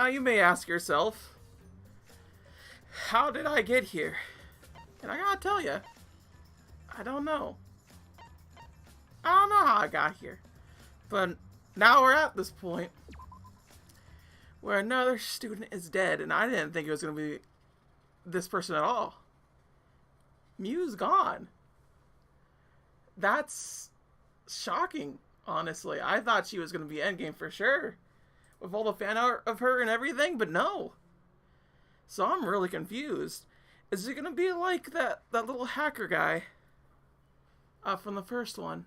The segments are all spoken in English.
Now you may ask yourself, how did I get here? And I gotta tell you, I don't know. I don't know how I got here. But now we're at this point where another student is dead, and I didn't think it was going to be this person at all. Miu's gone. That's shocking, honestly. I thought she was going to be endgame for sure, with all the fan art of her and everything, but no. So I'm really confused. Is it going to be like that little hacker guy from the first one?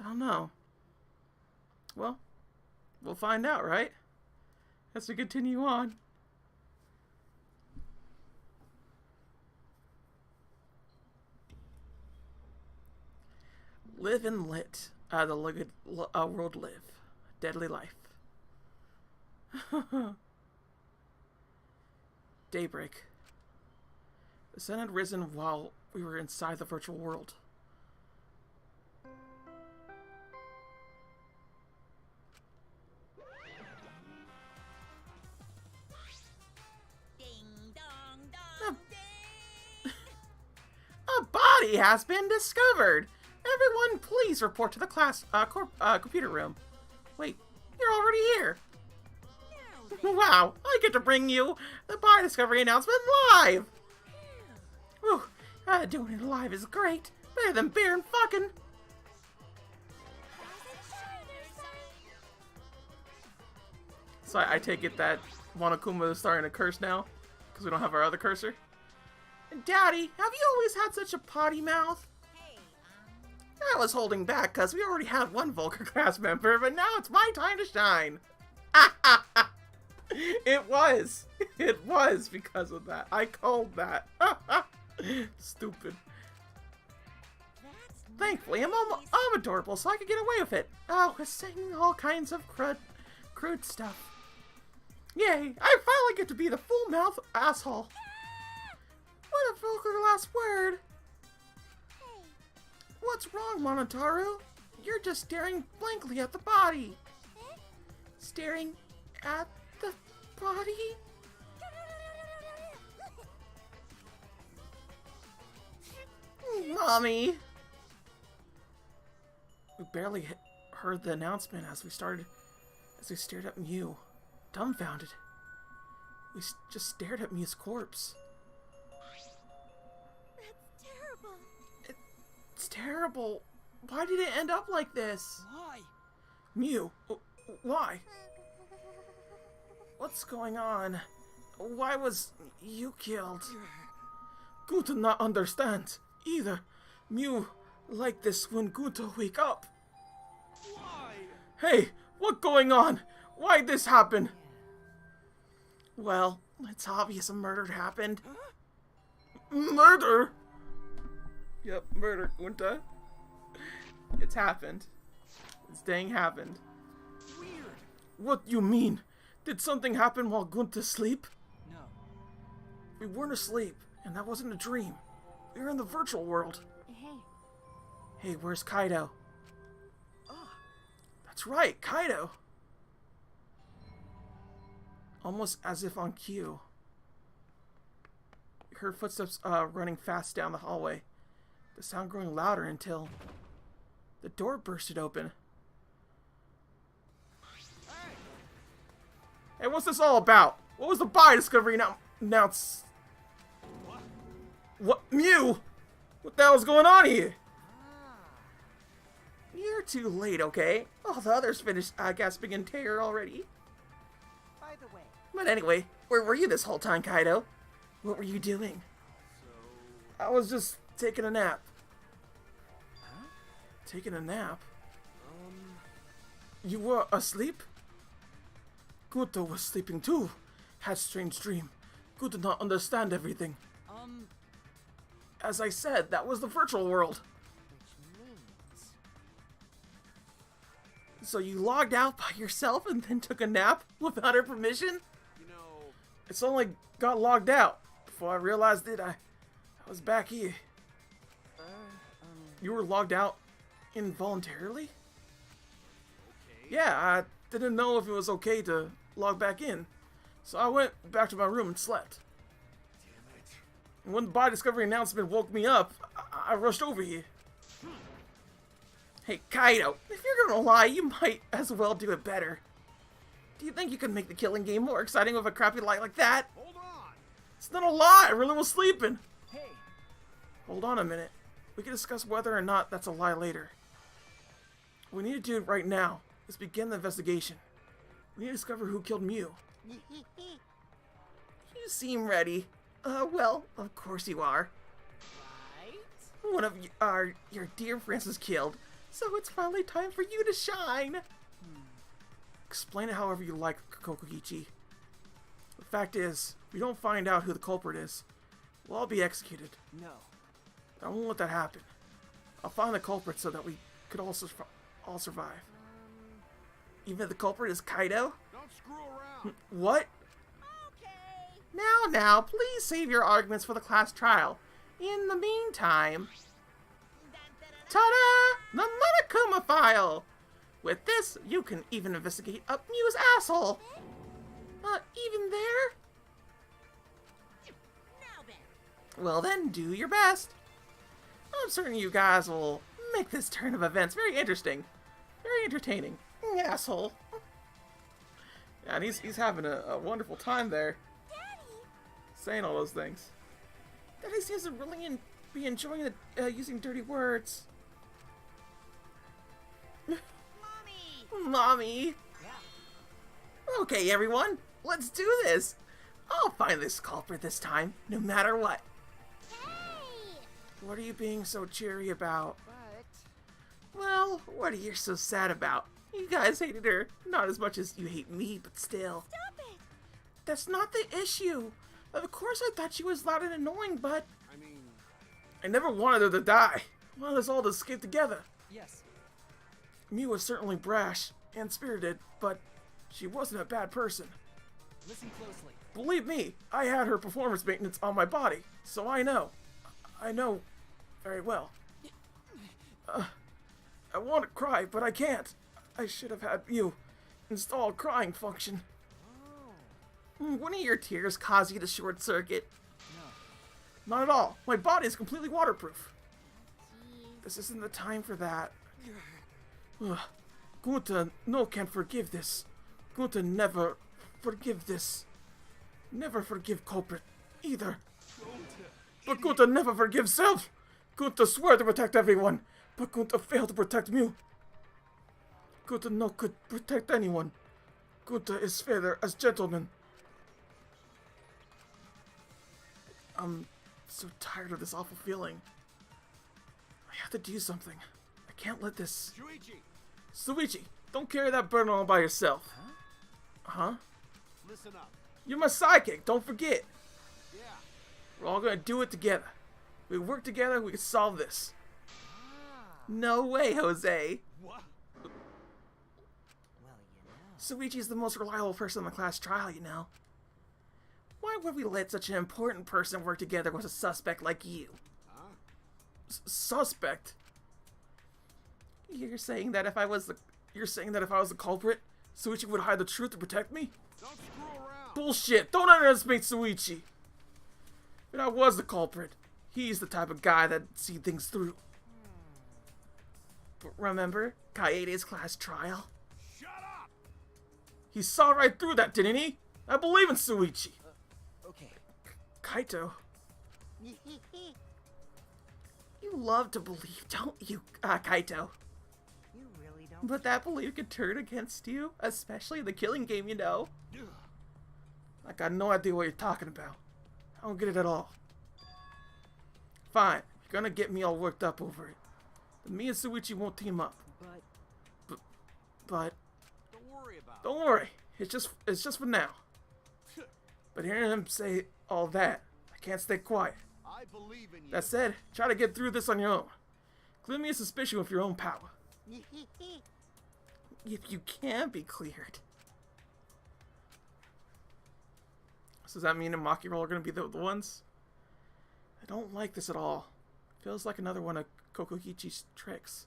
I don't know. Well, we'll find out, right? As we continue on. Live and lit. The world live. Deadly life. Daybreak. The sun had risen while we were inside the virtual world. A body has been discovered. Everyone, please report to the class computer room. Wait, you're already here. Wow, I get to bring you the body discovery announcement live. Whew, doing it live is great. Better than beer and fucking. So I take it that Monokuma is starting to curse now, because we don't have our other cursor. Daddy, have you always had such a potty mouth? I was holding back because we already had one vulgar class member, but now it's my time to shine. It was because of that. I called that. Stupid. Thankfully, I'm adorable, so I could get away with it. Oh, saying all kinds of crude stuff. Yay, I finally get to be the full-mouth asshole. What a vulgar last word. What's wrong, Monotaru? You're just staring blankly at the body. Staring at the body? Mommy! We barely heard the announcement as we stared at Miu, dumbfounded. We just stared at Miu's corpse. That's terrible. It's terrible. Why did it end up like this? Why? Miu, why? What's going on? Why was you killed? Guta not understand either. Miu like this when Guta wake up. Why? Hey, what going on? Why'd this happen? Well, it's obvious a murder happened. Huh? Murder? Yep, murder, Gunta. It's happened. It's dang happened. Weird. What you mean? Did something happen while Gunta sleep? No. We weren't asleep, and that wasn't a dream. We were in the virtual world. Hey. Hey, where's Kaido? Ah. That's right, Kaido. Almost as if on cue. We heard footsteps running fast down the hallway. The sound growing louder until the door bursted open. Hey, what's this all about? What was the body discovery announce? What? Miu? What the hell's going on here? You're too late, okay? All the others finished gasping in terror already. By the way. But anyway, where were you this whole time, Kaido? What were you doing? So. I was just taking a nap. Huh? Taking a nap? You were asleep? Guto was sleeping too. Had strange dream. Guto did not understand everything. As I said, that was the virtual world. Which means. So you logged out by yourself and then took a nap without her permission? You know. It's only got logged out before I realized it. I was back here. You were logged out involuntarily? Okay. Yeah, I didn't know if it was okay to log back in. So I went back to my room and slept. Damn it. And when the body discovery announcement woke me up, I rushed over here. Hey, Kaido, if you're gonna lie, you might as well do it better. Do you think you could make the killing game more exciting with a crappy lie like that? Hold on. It's not a lie, I really was sleeping. Hey. Hold on a minute. We can discuss whether or not that's a lie later. What we need to do right now is begin the investigation. We need to discover who killed Mew. You seem ready. Well, of course you are. Right? One of your dear friends was killed, so it's finally time for you to shine. Explain it however you like, Kokoichi. The fact is, if we don't find out who the culprit is, we'll all be executed. No. I won't let that happen. I'll find the culprit so that we could also all survive. Even if the culprit is Kaido? Don't screw around. What? Okay. Now, please save your arguments for the class trial. In the meantime... Ta-da! The Monokuma file! With this, you can even investigate up Mew's asshole. Even there? Now then. Well then, do your best. I'm certain you guys will make this turn of events very interesting. Very entertaining. Asshole. Yeah, and he's having a wonderful time there. Daddy. Saying all those things. Daddy seems to really be enjoying using dirty words. Mommy. Mommy. Yeah. Okay, everyone. Let's do this. I'll find this culprit this time, no matter what. Hey. What are you being so cheery about? But Well, what are you so sad about? You guys hated her. Not as much as you hate me, but still. Stop it. That's not the issue. Of course I thought she was loud and annoying, but I mean, I never wanted her to die. I wanted us all to escape together. yes. Mew was certainly brash and spirited, but she wasn't a bad person. Listen closely. Believe me, I had her performance maintenance on my body, so I know. I know very well. I want to cry, but I can't. I should have had Mew install a crying function. Oh. One of your tears caused you to short circuit. No. Not at all. My body is completely waterproof. Jeez. This isn't the time for that. Gunta no can forgive this. Gunta never forgive this. Never forgive culprit either. But Gunta never forgives self. Gunta swear to protect everyone, but Gunta failed to protect Mew. Gunta no could protect anyone. Gunta is fairer as gentleman. I'm so tired of this awful feeling. I have to do something. I can't let this... Shuichi, Suichi, don't carry that burden all by yourself. Huh? listen up. You're my sidekick, don't forget. Yeah. We're all gonna do it together. We work together, we can solve this. Ah. No way, Jose. What? Well, you know. Suichi's the most reliable person in the class trial, you know. Why would we let such an important person work together with a suspect like you? Huh? Suspect? You're saying that if I was the culprit, Suichi would hide the truth to protect me? Don't screw around. Bullshit! Don't underestimate Suichi! If I was the culprit, he's the type of guy that'd see things through. But remember Kaede's class trial? Shut up. He saw right through that, didn't he? I believe in Suichi. Okay. Kaito, you love to believe, don't you, Kaito? You really don't. But that belief could turn against you, especially in the killing game, you know. Ugh. I got no idea what you're talking about. I don't get it at all. Fine, you're gonna get me all worked up over it. But me and Suichi won't team up. But Don't worry about it. don't worry, it's just for now. But hearing him say all that, I can't stay quiet. I believe in you. That said, try to get through this on your own. Clear me a suspicion with your own power. If you can be cleared. So does that mean Maki Roll are going to be the ones? I don't like this at all. Feels like another one of Kokoichi's tricks.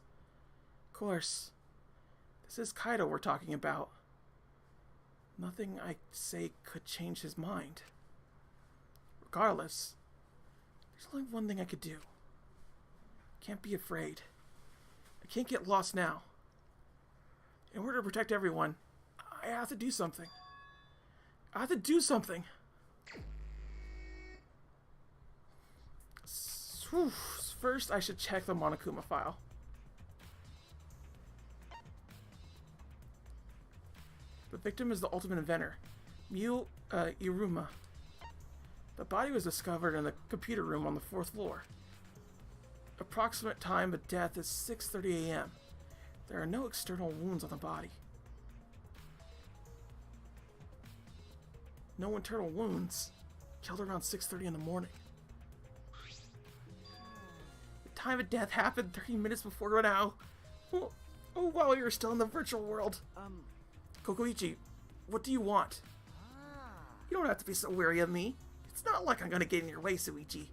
Of course, this is Kaido we're talking about. Nothing I say could change his mind. Regardless, there's only one thing I could do. Can't be afraid. I can't get lost now. In order to protect everyone, I have to do something. I have to do something. First, I should check the Monokuma file. The victim is the ultimate inventor, Iruma. The body was discovered in the computer room on the 4th floor. Approximate time of death is 6:30 a.m. There are no external wounds on the body. No internal wounds. Killed around 6:30 in the morning. The time of death happened 30 minutes before now. Oh, while you're still in the virtual world. Kokoichi, what do you want? You don't have to be so wary of me. It's not like I'm gonna get in your way, Suichi.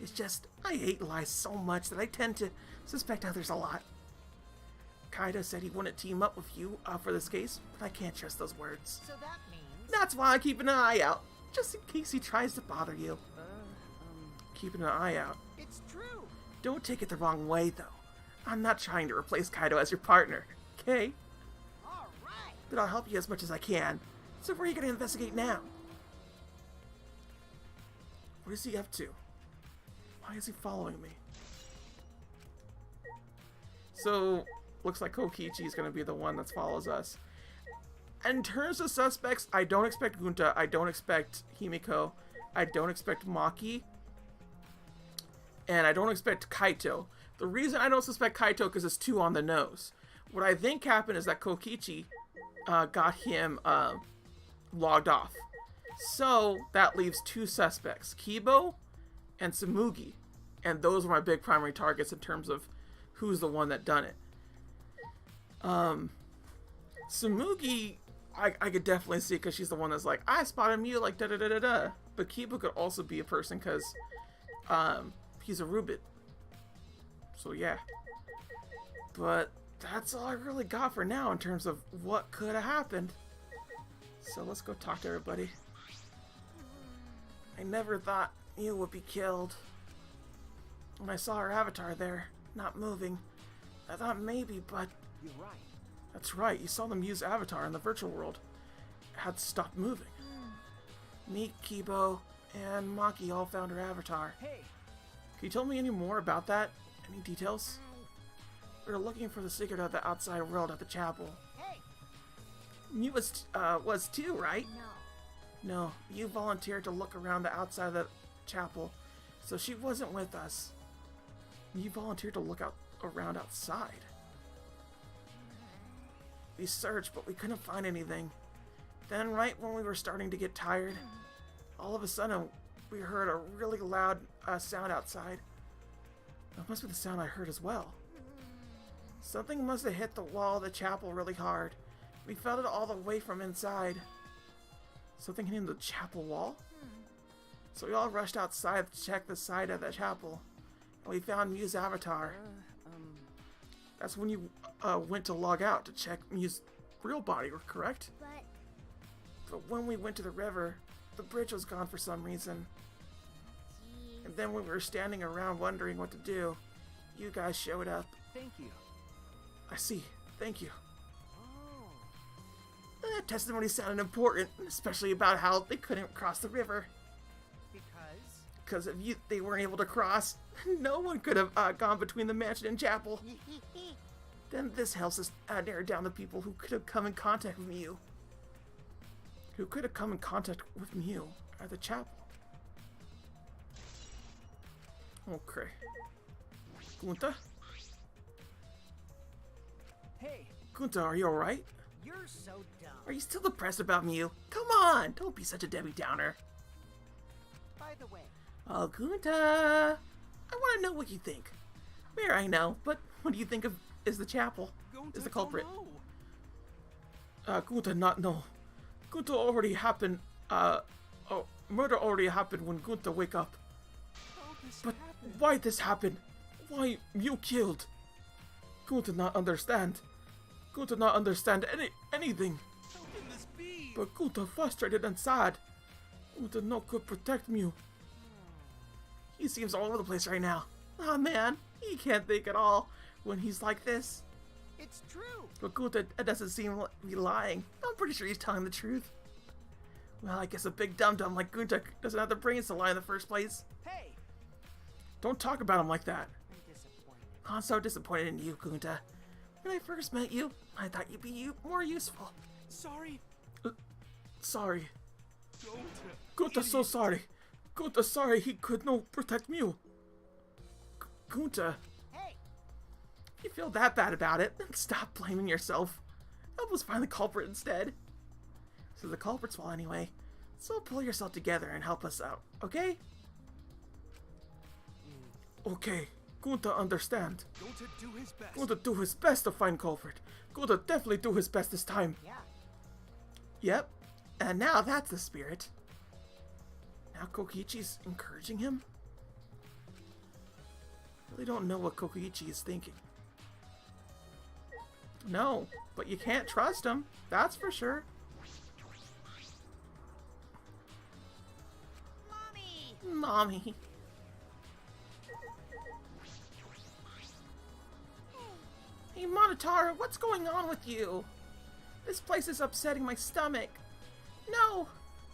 It's just, I hate lies so much that I tend to suspect others a lot. Kaido said he wouldn't team up with you for this case, but I can't trust those words. So that means... That's why I keep an eye out, just in case he tries to bother you. Keeping an eye out. It's true. Don't take it the wrong way, though. I'm not trying to replace Kaido as your partner, okay? All right. But I'll help you as much as I can. So where are you going to investigate now? What is he up to? Why is he following me? So, looks like Kokichi is going to be the one that follows us. In terms of suspects, I don't expect Gunta, I don't expect Himiko, I don't expect Maki, and I don't expect Kaito. The reason I don't suspect Kaito because it's too on the nose. What I think happened is that Kokichi got him logged off. So, that leaves 2 suspects, Kibo and Samugi. And those were my big primary targets in terms of who's the one that done it. Samugi, I could definitely see because she's the one that's like, I spotted Mew like da-da-da-da-da. But Kibo could also be a person because he's a Rubit. So, yeah. But that's all I really got for now in terms of what could have happened. So let's go talk to everybody. I never thought Mew would be killed. When I saw her avatar there, not moving, I thought maybe, but... You're right. That's right, you saw the Mew's avatar in the virtual world. It had stopped moving. Me, Kibo, and Maki all found her avatar. Hey. Can you tell me any more about that? Any details? We were looking for the secret of the outside world at the chapel. Hey. Mew was too, right? No. No, you volunteered to look around the outside of the chapel, so she wasn't with us. You volunteered to look around outside. We searched, but we couldn't find anything. Then, right when we were starting to get tired, all of a sudden, we heard a really loud sound outside. That must be the sound I heard as well. Something must have hit the wall of the chapel really hard. We felt it all the way from inside. Something hitting the chapel wall? So we all rushed outside to check the side of the chapel. And we found Mew's avatar. That's when you went to log out to check Mew's real body, correct? But when we went to the river, the bridge was gone for some reason. And then when we were standing around wondering what to do, you guys showed up. Thank you. I see. Thank you. That testimony sounded important, especially about how they couldn't cross the river. Because if they weren't able to cross, no one could have gone between the mansion and chapel. Then this helps us narrow down the people who could have come in contact with Mew. Who could have come in contact with Mew at the chapel. Okay. Gunta? Hey. Gunta, are you alright? You're so dumb. Are you still depressed about Mew? Come on, don't be such a Debbie Downer. By the way, Oh, Gunta, I want to know what you think. Where I know, but what do you think of is the chapel? Is the culprit? Gunta, not no. Gunta already happened. Murder already happened when Gunta wake up. But why this happened? Why Mew killed? Gunta not understand. Gunta not understand anything. How can this leave. But Gunta frustrated and sad. Gunta no could protect Mew. He seems all over the place right now. Oh man, he can't think at all when he's like this. It's true. But Gunta doesn't seem to be lying. I'm pretty sure he's telling the truth. Well, I guess a big dum-dum like Gunta doesn't have the brains to lie in the first place. Hey, Don't talk about him like that. I'm disappointed. I'm so disappointed in you, Gunta. When I first met you, I thought you'd be more useful. Sorry. Sorry. Don't. Gunta so sorry. Gunta sorry he could no protect Mew. Gunta, Hey, if you feel that bad about it, then stop blaming yourself. Help us find the culprit instead. So the culprit's fault anyway. So pull yourself together and help us out, okay? Okay, Gunta understand. Gunta do his best. Gunta do his best to find culprit. Gunta definitely do his best this time. yeah. Yep, and now that's the spirit. Now Kokichi's encouraging him? Really don't know what Kokichi is thinking. No, but you can't trust him, that's for sure. Mommy. Mommy. Hey Monotaro, what's going on with you? This place is upsetting my stomach. No,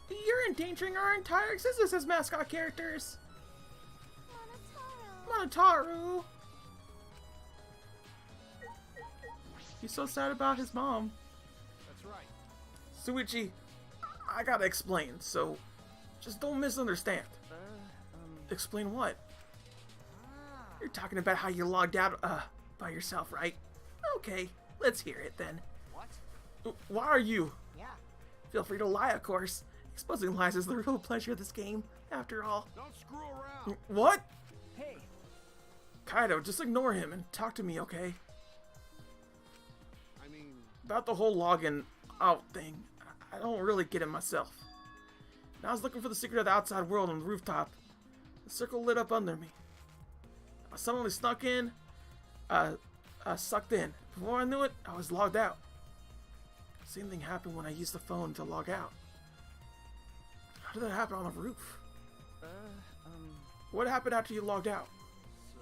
you're endangering our entire existence as mascot characters. Monotaro. He's so sad about his mom. That's right. Suichi, I gotta explain, so just don't misunderstand. Explain what? You're talking about how you logged out, by yourself, right? Okay, let's hear it then. What? Why are you? Yeah. Feel free to lie, of course. Exposing lies is the real pleasure of this game, after all. Don't screw around. What? Hey, Kaido, just ignore him and talk to me, okay? I mean, About the whole login out thing, I don't really get it myself. And I was looking for the secret of the outside world on the rooftop. The circle lit up under me. I suddenly snuck in, sucked in. Before I knew it, I was logged out. Same thing happened when I used the phone to log out. How did that happen on the roof? What happened after you logged out? so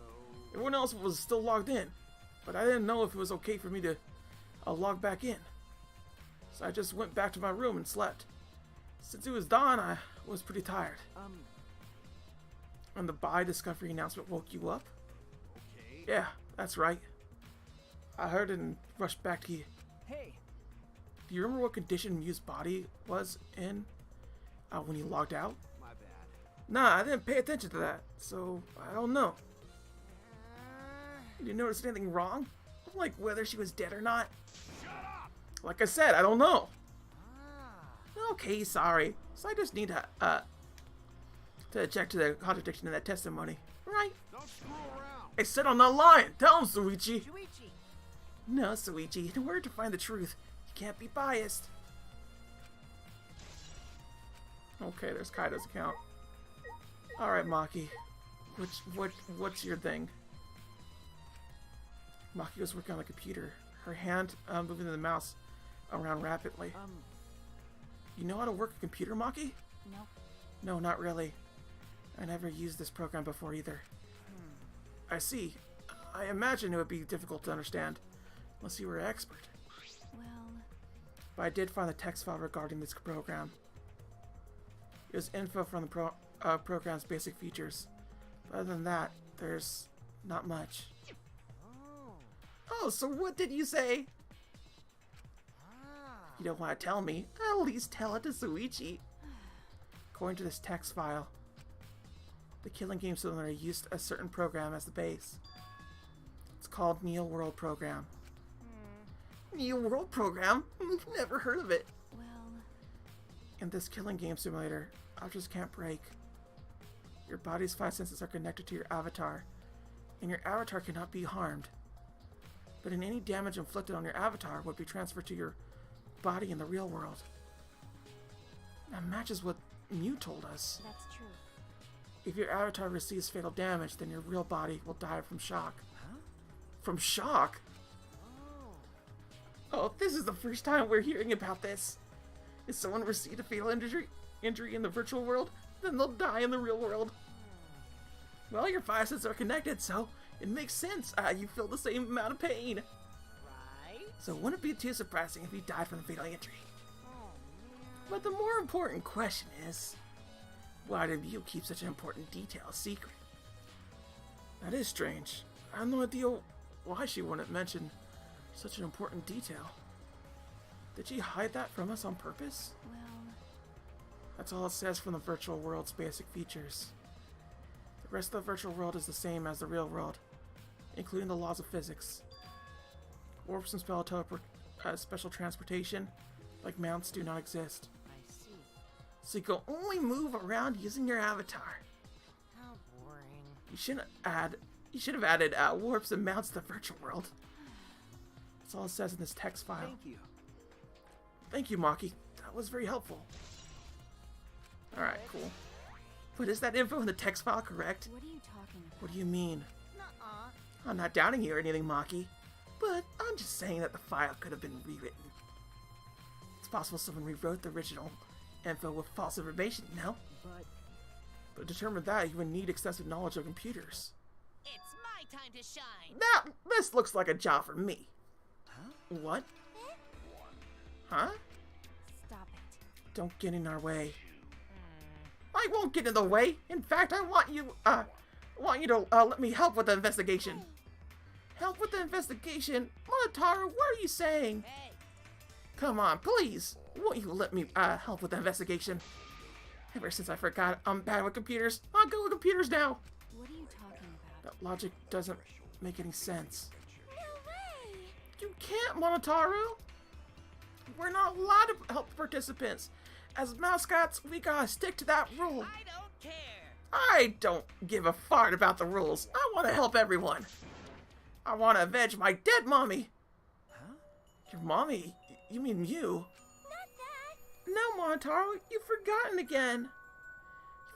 Everyone else was still logged in, but I didn't know if it was okay for me to log back in. So I just went back to my room and slept. Since it was dawn, I was pretty tired. And the Bai Discovery announcement woke you up? okay. Yeah, that's right. I heard it and rushed back to you. hey. Do you remember what condition Mew's body was in when he logged out? My bad. Nah, I didn't pay attention to that, so I don't know. Did you notice anything wrong? Like whether she was dead or not? Shut up. Like I said, I don't know. Okay, sorry. So I just need to check to the contradiction in that testimony. Right? Don't screw around. I said I'm not lying. Tell him, Suichi. Shuichi. No, Suichi. In order to find the truth, you can't be biased. Okay, there's Kaido's account. Alright, Maki. What's your thing? Maki was working on the computer. Her hand moving the mouse around rapidly. You know how to work a computer, Maki? No. No, not really. I never used this program before either. I see. I imagine it would be difficult to understand, unless you were an expert. Well, But I did find the text file regarding this program. It was info from the program's basic features. But other than that, there's not much. Oh, so what did you say? You don't want to tell me. At least tell it to Suichi. According to this text file, the Killing Game Cylinder used a certain program as the base. It's called Neo World Program. Neo World Program? Never heard of it. well, In this Killing Game Simulator, objects can't break. Your body's 5 senses are connected to your avatar, and your avatar cannot be harmed. But in any damage inflicted on your avatar would be transferred to your body in the real world. That matches what Mew told us. that's true. If your avatar receives fatal damage, then your real body will die from shock. From shock? Oh, this is the first time we're hearing about this. If someone received a fatal injury in the virtual world, then they'll die in the real world. Well, your five senses are connected, so it makes sense. You feel the same amount of pain. Right? So it wouldn't be too surprising if you died from the fatal injury. Oh, man. But the more important question is, why did you keep such an important detail a secret? That is strange. I have no idea why she wouldn't mention such an important detail. Did she hide that from us on purpose? Well, That's all it says from the virtual world's basic features. The rest of the virtual world is the same as the real world, including the laws of physics. Warps and special transportation, like mounts, do not exist. I see. So you can only move around using your avatar. How boring. You should have added warps and mounts to the virtual world. That's all it says in this text file. Thank you. Thank you, Maki. That was very helpful. Alright, cool. But is that info in the text file correct? what are you talking about? What do you mean? Nuh-uh. I'm not doubting you or anything, Maki. But I'm just saying that the file could have been rewritten. It's possible someone rewrote the original info with false information, you know? But To determine that, you would need extensive knowledge of computers. it's my time to shine. Now, this looks like a job for me. Huh? What? Huh? Stop it. Don't get in our way. I won't get in the way. In fact, I want you to let me help with the investigation. Help with the investigation? Monotaro, what are you saying? Hey, Come on, please. Won't you let me help with the investigation? Ever since I forgot I'm bad with computers, I'll go with computers now. What are you talking about? That logic doesn't make any sense. No way! You can't, Monotaro. We're not allowed to help participants. As mascots, we gotta stick to that rule. I don't care. I don't give a fart about the rules. I want to help everyone. I want to avenge my dead mommy. Huh? Your mommy? You mean you? Not that! No, Monotaro, you've forgotten again.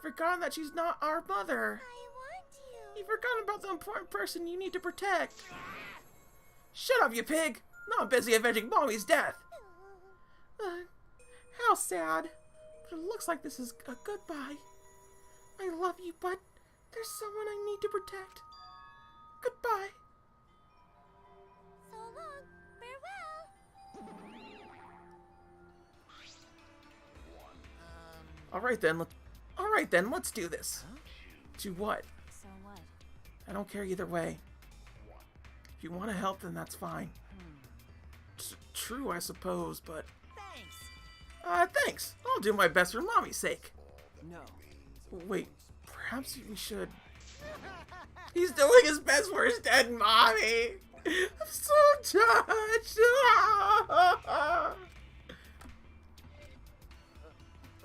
You've forgotten that she's not our mother. I want you! You've forgotten about the important person you need to protect. Shut up, you pig! Now I'm busy avenging mommy's death. How sad. But it looks like this is a goodbye. I love you, but there's someone I need to protect. Goodbye. So long. Farewell. All right then, let's do this. To what? So what? I don't care either way. If you want to help, then that's fine. True, I suppose, but Thanks. thanks. I'll do my best for mommy's sake. No. Wait, perhaps we should. He's doing his best for his dead mommy. I'm so touched.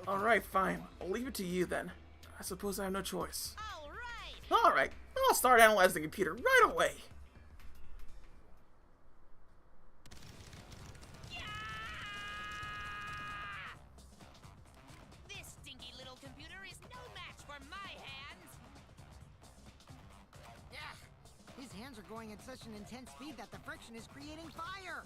All right, fine. I'll leave it to you then. I suppose I have no choice. All right. All right, I'll start analyzing the computer right away. This stinky little computer is no match for my hands. Yeah, his hands are going at such an intense speed that the friction is creating fire.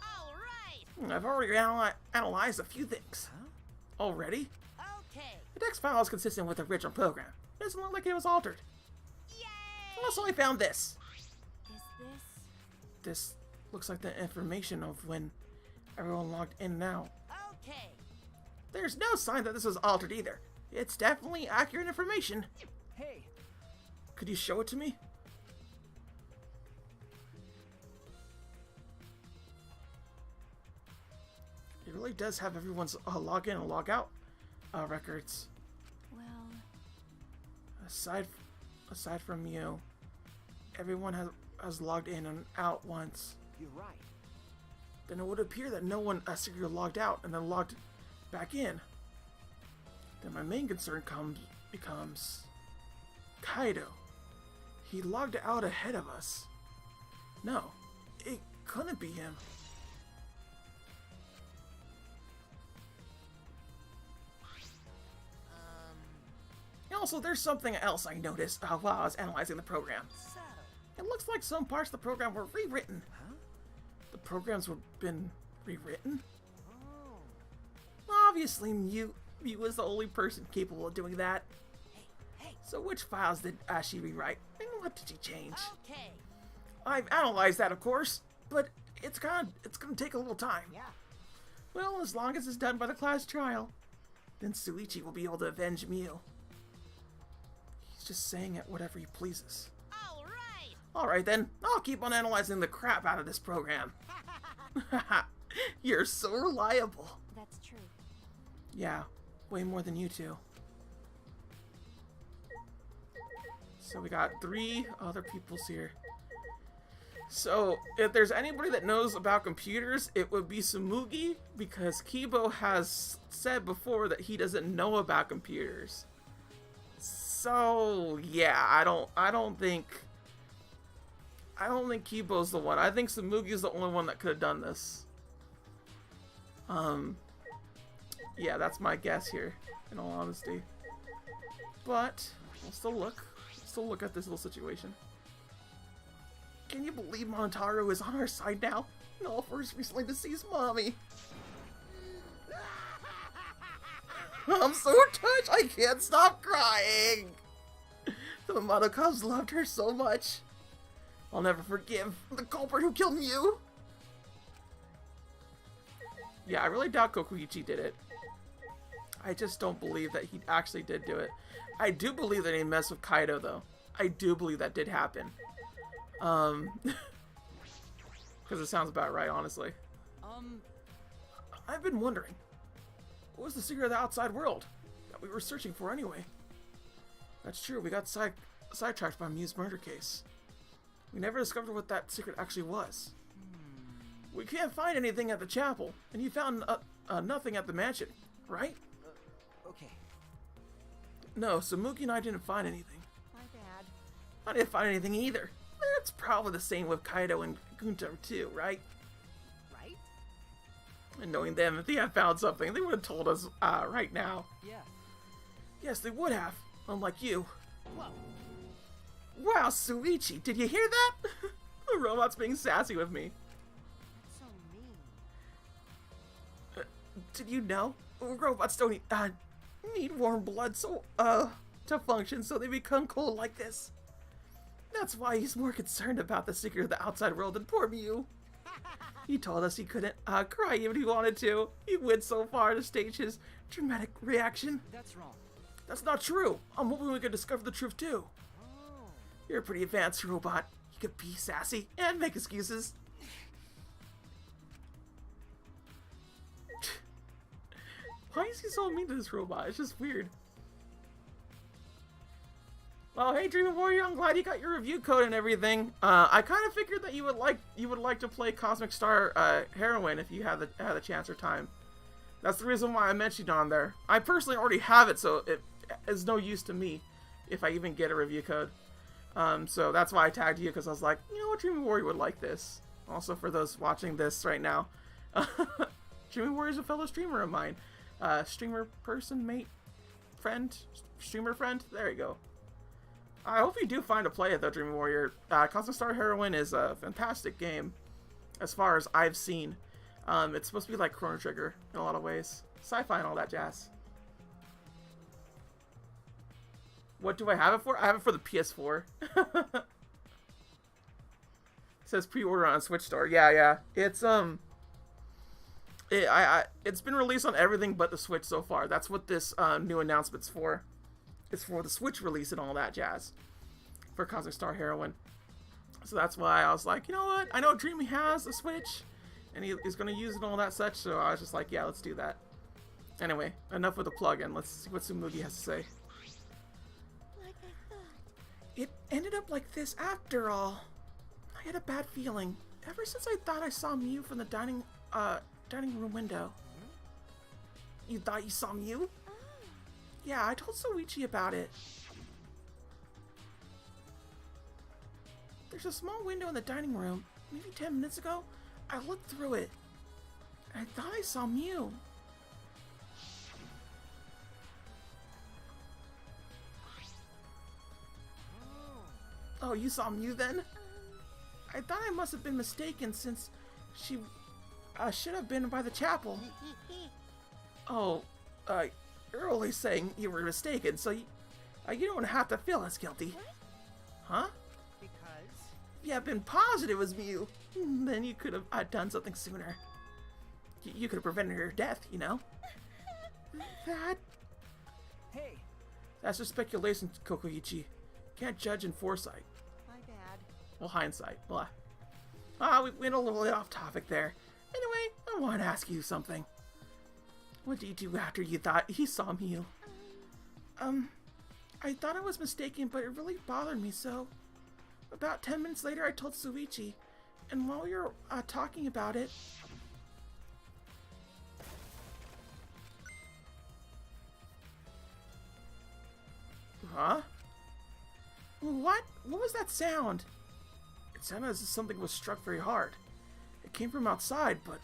All right. I've already analyzed a few things. Already? Okay. The text file is consistent with the original program. It doesn't look like it was altered. Yay! Also, I found this. Is this... This looks like the information of when everyone logged in and out. Okay. There's no sign that this was altered either. It's definitely accurate information. Hey. Could you show it to me? It really does have everyone's log in and log out records. Well... Aside from you, everyone has logged in and out once. You're right. Then it would appear that no one secretly logged out and then logged back in. Then my main concern becomes Kaido. He logged out ahead of us. No, it couldn't be him. Also, there's something else I noticed while I was analyzing the program. So, It looks like some parts of the program were rewritten. Huh? The programs were been rewritten? Oh. Obviously, Mew was the only person capable of doing that. Hey. So which files did she rewrite? And what did she change? Okay. I've analyzed that, of course, but it's gonna take a little time. Yeah. Well, as long as it's done by the class trial, then Suichi will be able to avenge Mew. He's just saying it whatever he pleases. All right. Alright then, I'll keep on analyzing the crap out of this program. You're so reliable. That's true. Yeah, way more than you two. So we got 3 other peoples here. So, if there's anybody that knows about computers, it would be Sumugi, because Kibo has said before that he doesn't know about computers. So, yeah, I don't think Kibo's the one. I think Sumugi's the only one that could have done this. Yeah, that's my guess here, in all honesty. But, we'll still look at this little situation. Can you believe Monotaro is on our side now? And all for his recently deceased mommy. I'm so touched, I can't stop crying. The Monokos loved her so much. I'll never forgive the culprit who killed Mew. Yeah, I really doubt Kokuichi did it. I just don't believe that he actually did do it. I do believe that he messed with Kaido, though. I do believe that did happen. Because it sounds about right, honestly. I've been wondering, what was the secret of the outside world that we were searching for anyway? That's true, we got sidetracked by Mew's murder case. We never discovered what that secret actually was. We can't find anything at the chapel, and you found nothing at the mansion, right? Okay. No, Sumugi and I didn't find anything. My bad. I didn't find anything either. It's probably the same with Kaido and Gunter too, right? Right? And knowing them, if they had found something, they would have told us right now. Yeah. Yes, they would have. Unlike you. Whoa. Wow, Suichi, did you hear that? The robot's being sassy with me. So mean. Did you know? Robots don't need warm blood to function, so they become cold like this. That's why he's more concerned about the secret of the outside world than poor Mew. He told us he couldn't cry even if he wanted to. He went so far to stage his dramatic reaction. That's wrong. That's not true. I'm hoping we could discover the truth too. Oh. You're a pretty advanced robot. You could be sassy and make excuses. Why is he so mean to this robot? It's just weird. Well, hey, Dreaming Warrior, I'm glad you got your review code and everything. I kind of figured that you would like to play Cosmic Star Heroine if you had the chance or time. That's the reason why I mentioned it on there. I personally already have it, so it is no use to me if I even get a review code. So that's why I tagged you, because I was like, you know what, Dreaming Warrior would like this. Also, for those watching this right now, Dreaming Warrior is a fellow streamer of mine. Streamer person, mate, friend, streamer friend. There you go. I hope you do find to play it though, Dream Warrior. Cosmic Star Heroine is a fantastic game, as far as I've seen. It's supposed to be like Chrono Trigger in a lot of ways. Sci-fi and all that jazz. What do I have it for? I have it for the PS4. It says pre-order on Switch store. Yeah. It's it's been released on everything but the Switch so far. That's what this new announcement's for. It's for the Switch release and all that jazz for Cosmic Star Heroine. So that's why I was like, you know what? I know Dreamy has a Switch, and he's going to use it and all that such, so I was just like, yeah, let's do that. Anyway, enough with the plug-in. Let's see what Sumugi has to say. Like I thought. It ended up like this after all. I had a bad feeling. Ever since I thought I saw Mew from the dining room window. You thought you saw Mew? Oh. Yeah, I told Soichi about it. There's a small window in the dining room. Maybe 10 minutes ago, I looked through it. I thought I saw Mew. Oh, you saw Mew then? I thought I must have been mistaken since she should have been by the chapel. Oh, you're only saying you were mistaken, so you don't have to feel as guilty. Huh? Because? If you had been positive it was Mew, then you could have done something sooner. You could have prevented her death, you know? Hey, That's just speculation, Kokoichi. Can't judge in foresight. my bad. Well, hindsight. Blah. We went a little bit off topic there. Anyway, I want to ask you something. What did you do after you thought he saw Mew? I thought I was mistaken, but it really bothered me, so... About 10 minutes later, I told Suichi, and while we were talking about it... Huh? What? What was that sound? It sounded as if something was struck very hard. It came from outside, but...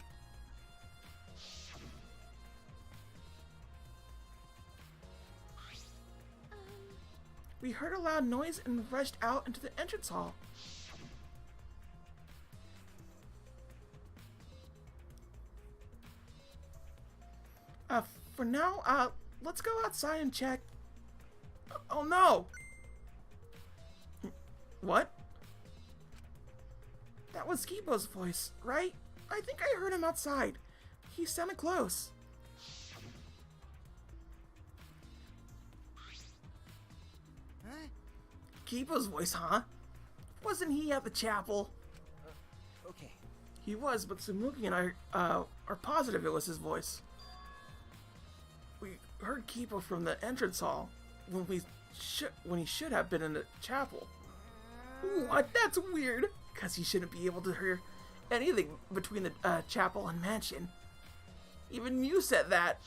We heard a loud noise and rushed out into the entrance hall. For now, let's go outside and check. Oh no! What? That was Kibo's voice, right? I think I heard him outside. He sounded close. Huh? Kibo's voice, huh? Wasn't he at the chapel? Okay. He was, but Tsumugi and I are positive it was his voice. We heard Kibo from the entrance hall when he should have been in the chapel. What? That's weird. Because he shouldn't be able to hear anything between the chapel and mansion. Even Mew said that.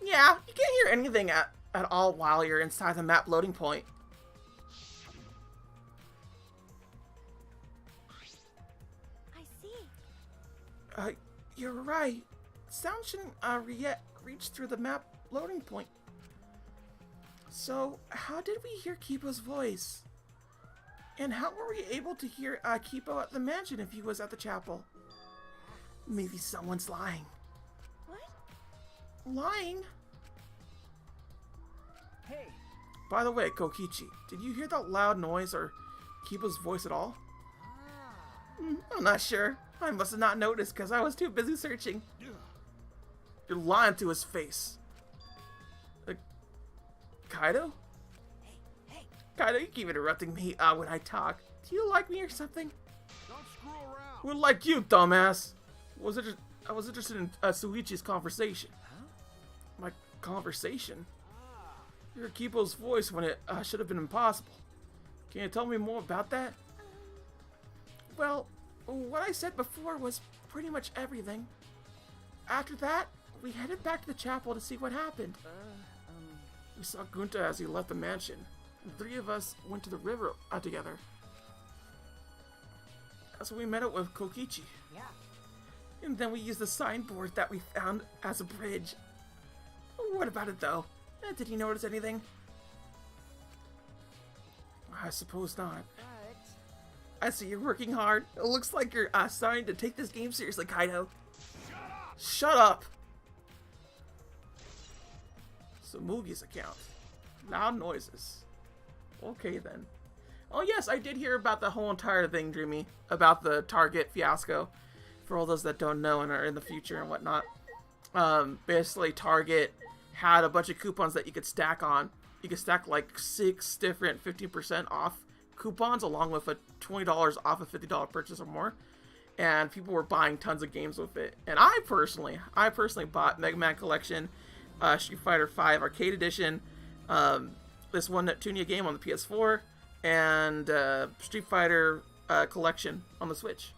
Yeah, you can't hear anything at all while you're inside the map loading point. I see. You're right. Sound shouldn't yet reach through the map loading point. So, how did we hear Kibo's voice? And how were we able to hear Kibo at the mansion if he was at the chapel? Maybe someone's lying. What? Lying? Hey, By the way, Kokichi, did you hear that loud noise or Kibo's voice at all? I'm not sure. I must have not noticed because I was too busy searching. You're lying to his face. Kaido? hey. Kaido, you keep interrupting me when I talk. Do you like me or something? Don't screw around. Well, like you, dumbass. I was interested in Suichi's conversation. Huh? My conversation? You heard Kibo's voice when it should have been impossible. Can you tell me more about that? Well, what I said before was pretty much everything. After that, we headed back to the chapel to see what happened. We saw Gunta as he left the mansion, and 3 of us went to the river together. That's when we met up with Kokichi. Yeah. And then we used the signboard that we found as a bridge. What about it though? Did he notice anything? I suppose not. But I see you're working hard. It looks like you're starting to take this game seriously, Kaido. Shut up! Tsumugi's account. Loud noises. Okay then. Oh yes, I did hear about the whole entire thing, Dreamy. About the Target fiasco. For all those that don't know and are in the future and whatnot. Basically Target had a bunch of coupons that you could stack on. You could stack like 6 different 15% off coupons along with a $20 off a $50 purchase or more. And people were buying tons of games with it. And I personally bought Mega Man Collection, Street Fighter V Arcade Edition, this one Neptunia game on the PS4, and Street Fighter Collection on the Switch.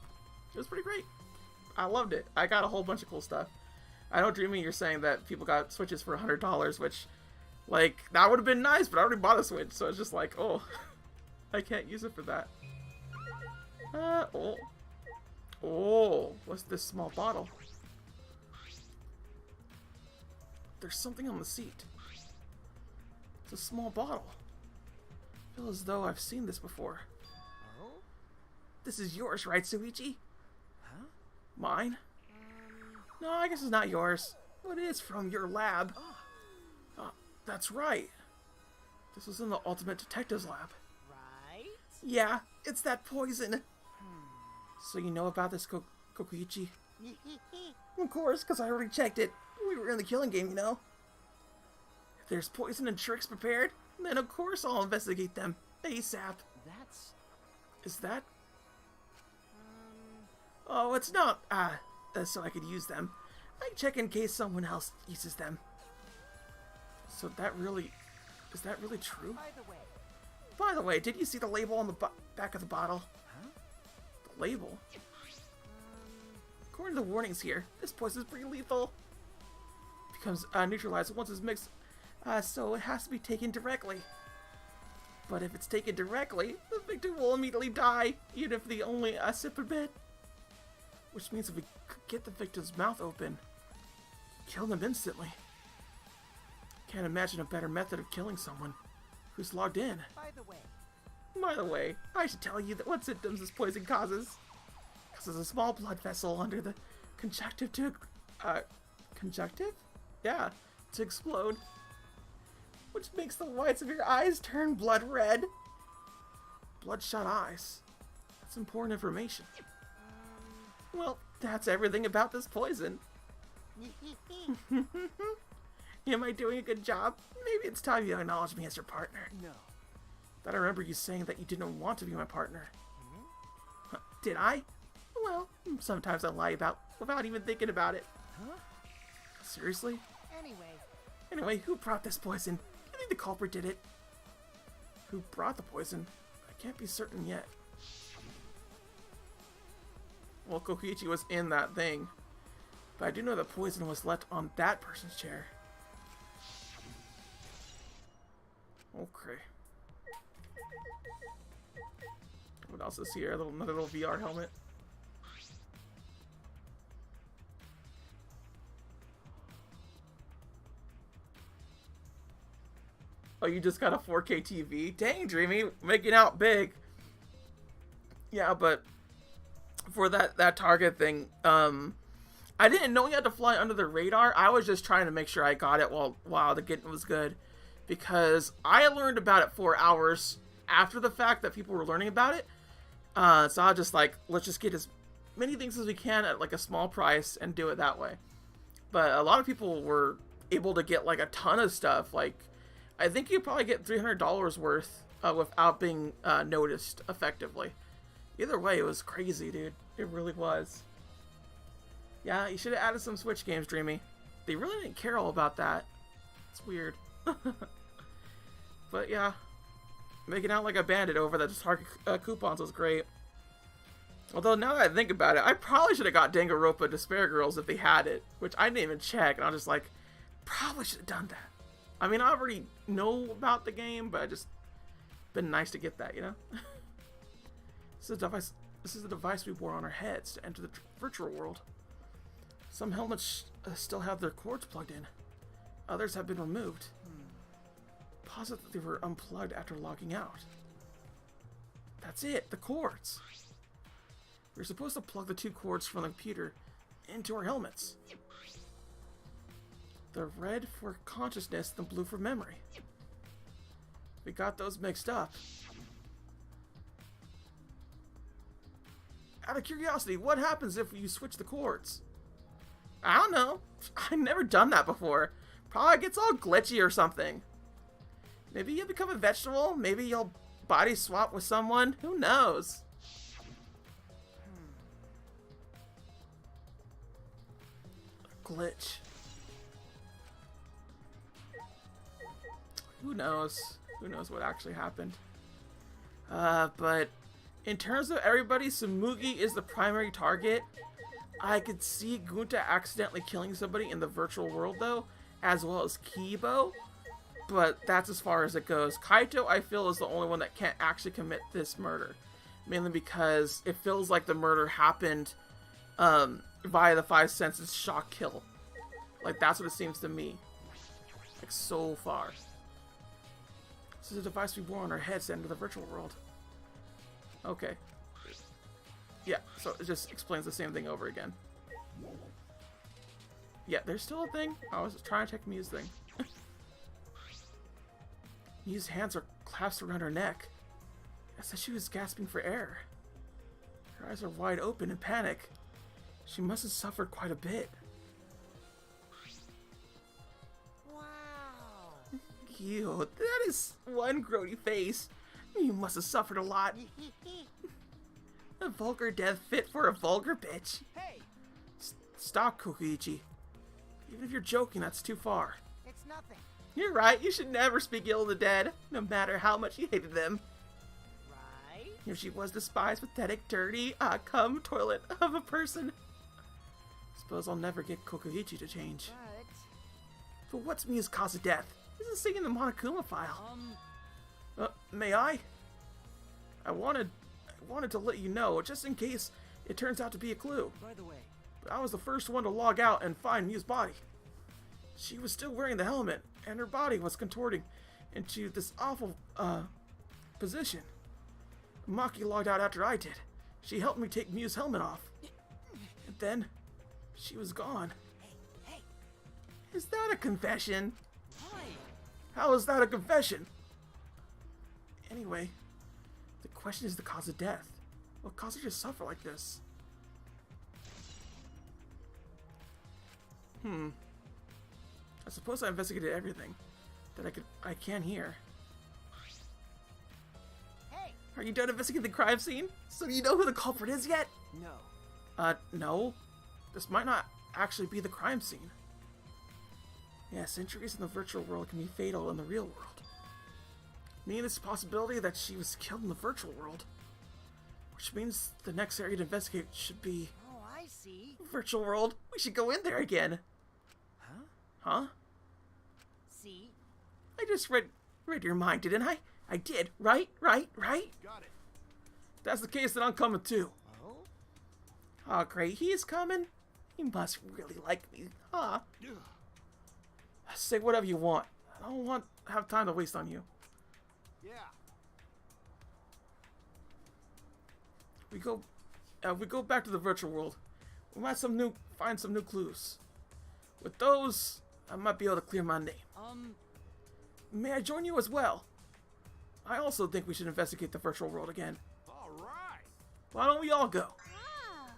It was pretty great. I loved it. I got a whole bunch of cool stuff. I know, Dreamy, you're saying that people got Switches for $100, which, like, that would have been nice, but I already bought a Switch, so it's just like, oh, I can't use it for that. Oh, what's this small bottle? There's something on the seat. It's a small bottle. I feel as though I've seen this before. Oh? This is yours, right, Suichi? Huh? Mine? No, I guess it's not yours. But it is from your lab. That's right. This was in the Ultimate Detectives lab. Right? Yeah, it's that poison. So you know about this, Kokuichi? Of course, because I already checked it. We were in the killing game, you know. If there's poison and tricks prepared, then of course I'll investigate them. ASAP. That's... Is that? Oh, it's not, so I could use them. I check in case someone else uses them. So that really... Is that really true? By the way, did you see the label on the back of the bottle? Huh? The label? According to the warnings here, this poison is pretty lethal. Becomes neutralized once it's mixed, so it has to be taken directly. But if it's taken directly, the victim will immediately die, even if they only sip a bit. Which means if we could get the victim's mouth open, kill them instantly. Can't imagine a better method of killing someone who's logged in. By the way, I should tell you that what symptoms this poison causes. Causes a small blood vessel under the conjunctive to, conjunctive? Yeah, to explode. Which makes the whites of your eyes turn blood red. Bloodshot eyes. That's important information. Well, that's everything about this poison. Am I doing a good job? Maybe it's time you acknowledge me as your partner. No. But I remember you saying that you didn't want to be my partner. Huh, did I? Well, sometimes I lie without even thinking about it. Huh? Seriously? Anyway, who brought this poison? You think the culprit did it? Who brought the poison? I can't be certain yet. Well, Kokichi was in that thing. But I do know the poison was left on that person's chair. Okay. What else is here? Another little VR helmet. Oh, you just got a 4K TV? Dang, Dreamy, making out big. Yeah, but for that target thing, I didn't know you had to fly under the radar. I was just trying to make sure I got it while the getting was good. Because I learned about it 4 hours after the fact that people were learning about it. So I was just like, let's just get as many things as we can at like a small price and do it that way. But a lot of people were able to get like a ton of stuff. Like, I think you probably get $300 worth without being noticed effectively. Either way, it was crazy, dude. It really was. Yeah, you should have added some Switch games, Dreamy. They really didn't care all about that. It's weird. But yeah, making out like a bandit over the Target coupons was great. Although now that I think about it, I probably should have got Danganronpa Despair Girls if they had it, which I didn't even check, and I was just like, probably should have done that. I mean, I already know about the game, but I just been nice to get that, you know? This is the device we wore on our heads to enter the virtual world. Some helmets still have their cords plugged in. Others have been removed. Posit that they were unplugged after logging out. That's it, the cords. We're supposed to plug the 2 cords from the computer into our helmets. They're red for consciousness, then blue for memory. We got those mixed up. Out of curiosity, what happens if you switch the cords? I don't know. I've never done that before. Probably gets all glitchy or something. Maybe you'll become a vegetable. Maybe you'll body swap with someone. Who knows? Glitch. Who knows? Who knows what actually happened? But in terms of everybody, Sumugi is the primary target. I could see Gunta accidentally killing somebody in the virtual world, though, as well as Kibo. But that's as far as it goes. Kaito, I feel, is the only one that can't actually commit this murder. Mainly because it feels like the murder happened via the 5 senses shock kill. Like, that's what it seems to me. Like, so far. This is a device we wore on our heads to enter the virtual world. Okay. Yeah, so it just explains the same thing over again. Yeah, there's still a thing. I was trying to check Miu's thing. Miu's hands are clasped around her neck. I said she was gasping for air. Her eyes are wide open in panic. She must have suffered quite a bit. Wow. Ew, that is one grody face. You must have suffered a lot. A vulgar death fit for a vulgar bitch. Hey, Stop, Kokiichi. Even if you're joking, that's too far. it's nothing, You're right, you should never speak ill of the dead, no matter how much you hated them. right? Here she was, despised, pathetic, dirty, cum toilet of a person. Suppose I'll never get Kokiichi to change. But what's Miu's cause of death? Isn't singing the Monokuma file. May I? I wanted to let you know, just in case it turns out to be a clue. By the way, But I was the first one to log out and find Miu's body. She was still wearing the helmet, and her body was contorting into this awful, position. Maki logged out after I did. She helped me take Miu's helmet off. And then, she was gone. hey, Is that a confession? hi. How is that a confession? Anyway, the question is the cause of death. What caused her to suffer like this? I suppose I investigated everything that I can hear. Hey, Are you done investigating the crime scene? So do you know who the culprit is yet? no. No. This might not actually be the crime scene. Yes, injuries in the virtual world can be fatal in the real world. Meaning this possibility that she was killed in the virtual world. Which means the next area to investigate should be Oh, I see. virtual world. We should go in there again. Huh? Huh? See? I just read your mind, didn't I? I did. Right? Right? Right? Got it. If that's the case, then I'm coming too. Oh? Oh, great. He's coming. He must really like me. Huh? Say whatever you want. I don't have time to waste on you. Yeah. We go back to the virtual world. We might find some new clues. With those, I might be able to clear my name. May I join you as well? I also think we should investigate the virtual world again. All right. Why don't we all go? Ah,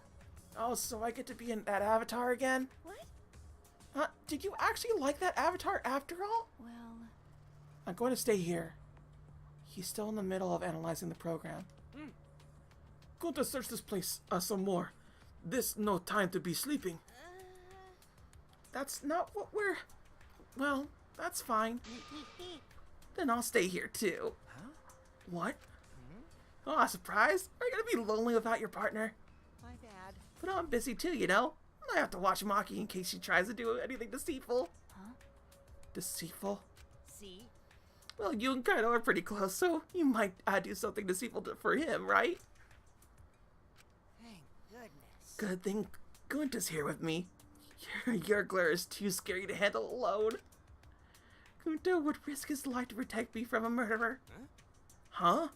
Oh, so I get to be in that avatar again? what? Did you actually like that avatar after all? Well, I'm going to stay here. He's still in the middle of analyzing the program. Going to search this place some more. This no time to be sleeping. That's not what we're... Well, that's fine. Then I'll stay here too. Huh? What? Oh, surprise? Are you gonna be lonely without your partner? My bad. But I'm busy too, you know? I have to watch Maki in case she tries to do anything deceitful. Huh? Deceitful? See? Well, you and Kaido are pretty close, so you might do something deceitful for him, right? Thank goodness. Good thing Gunta's here with me. Your glare is too scary to handle alone. Gunta would risk his life to protect me from a murderer. Huh?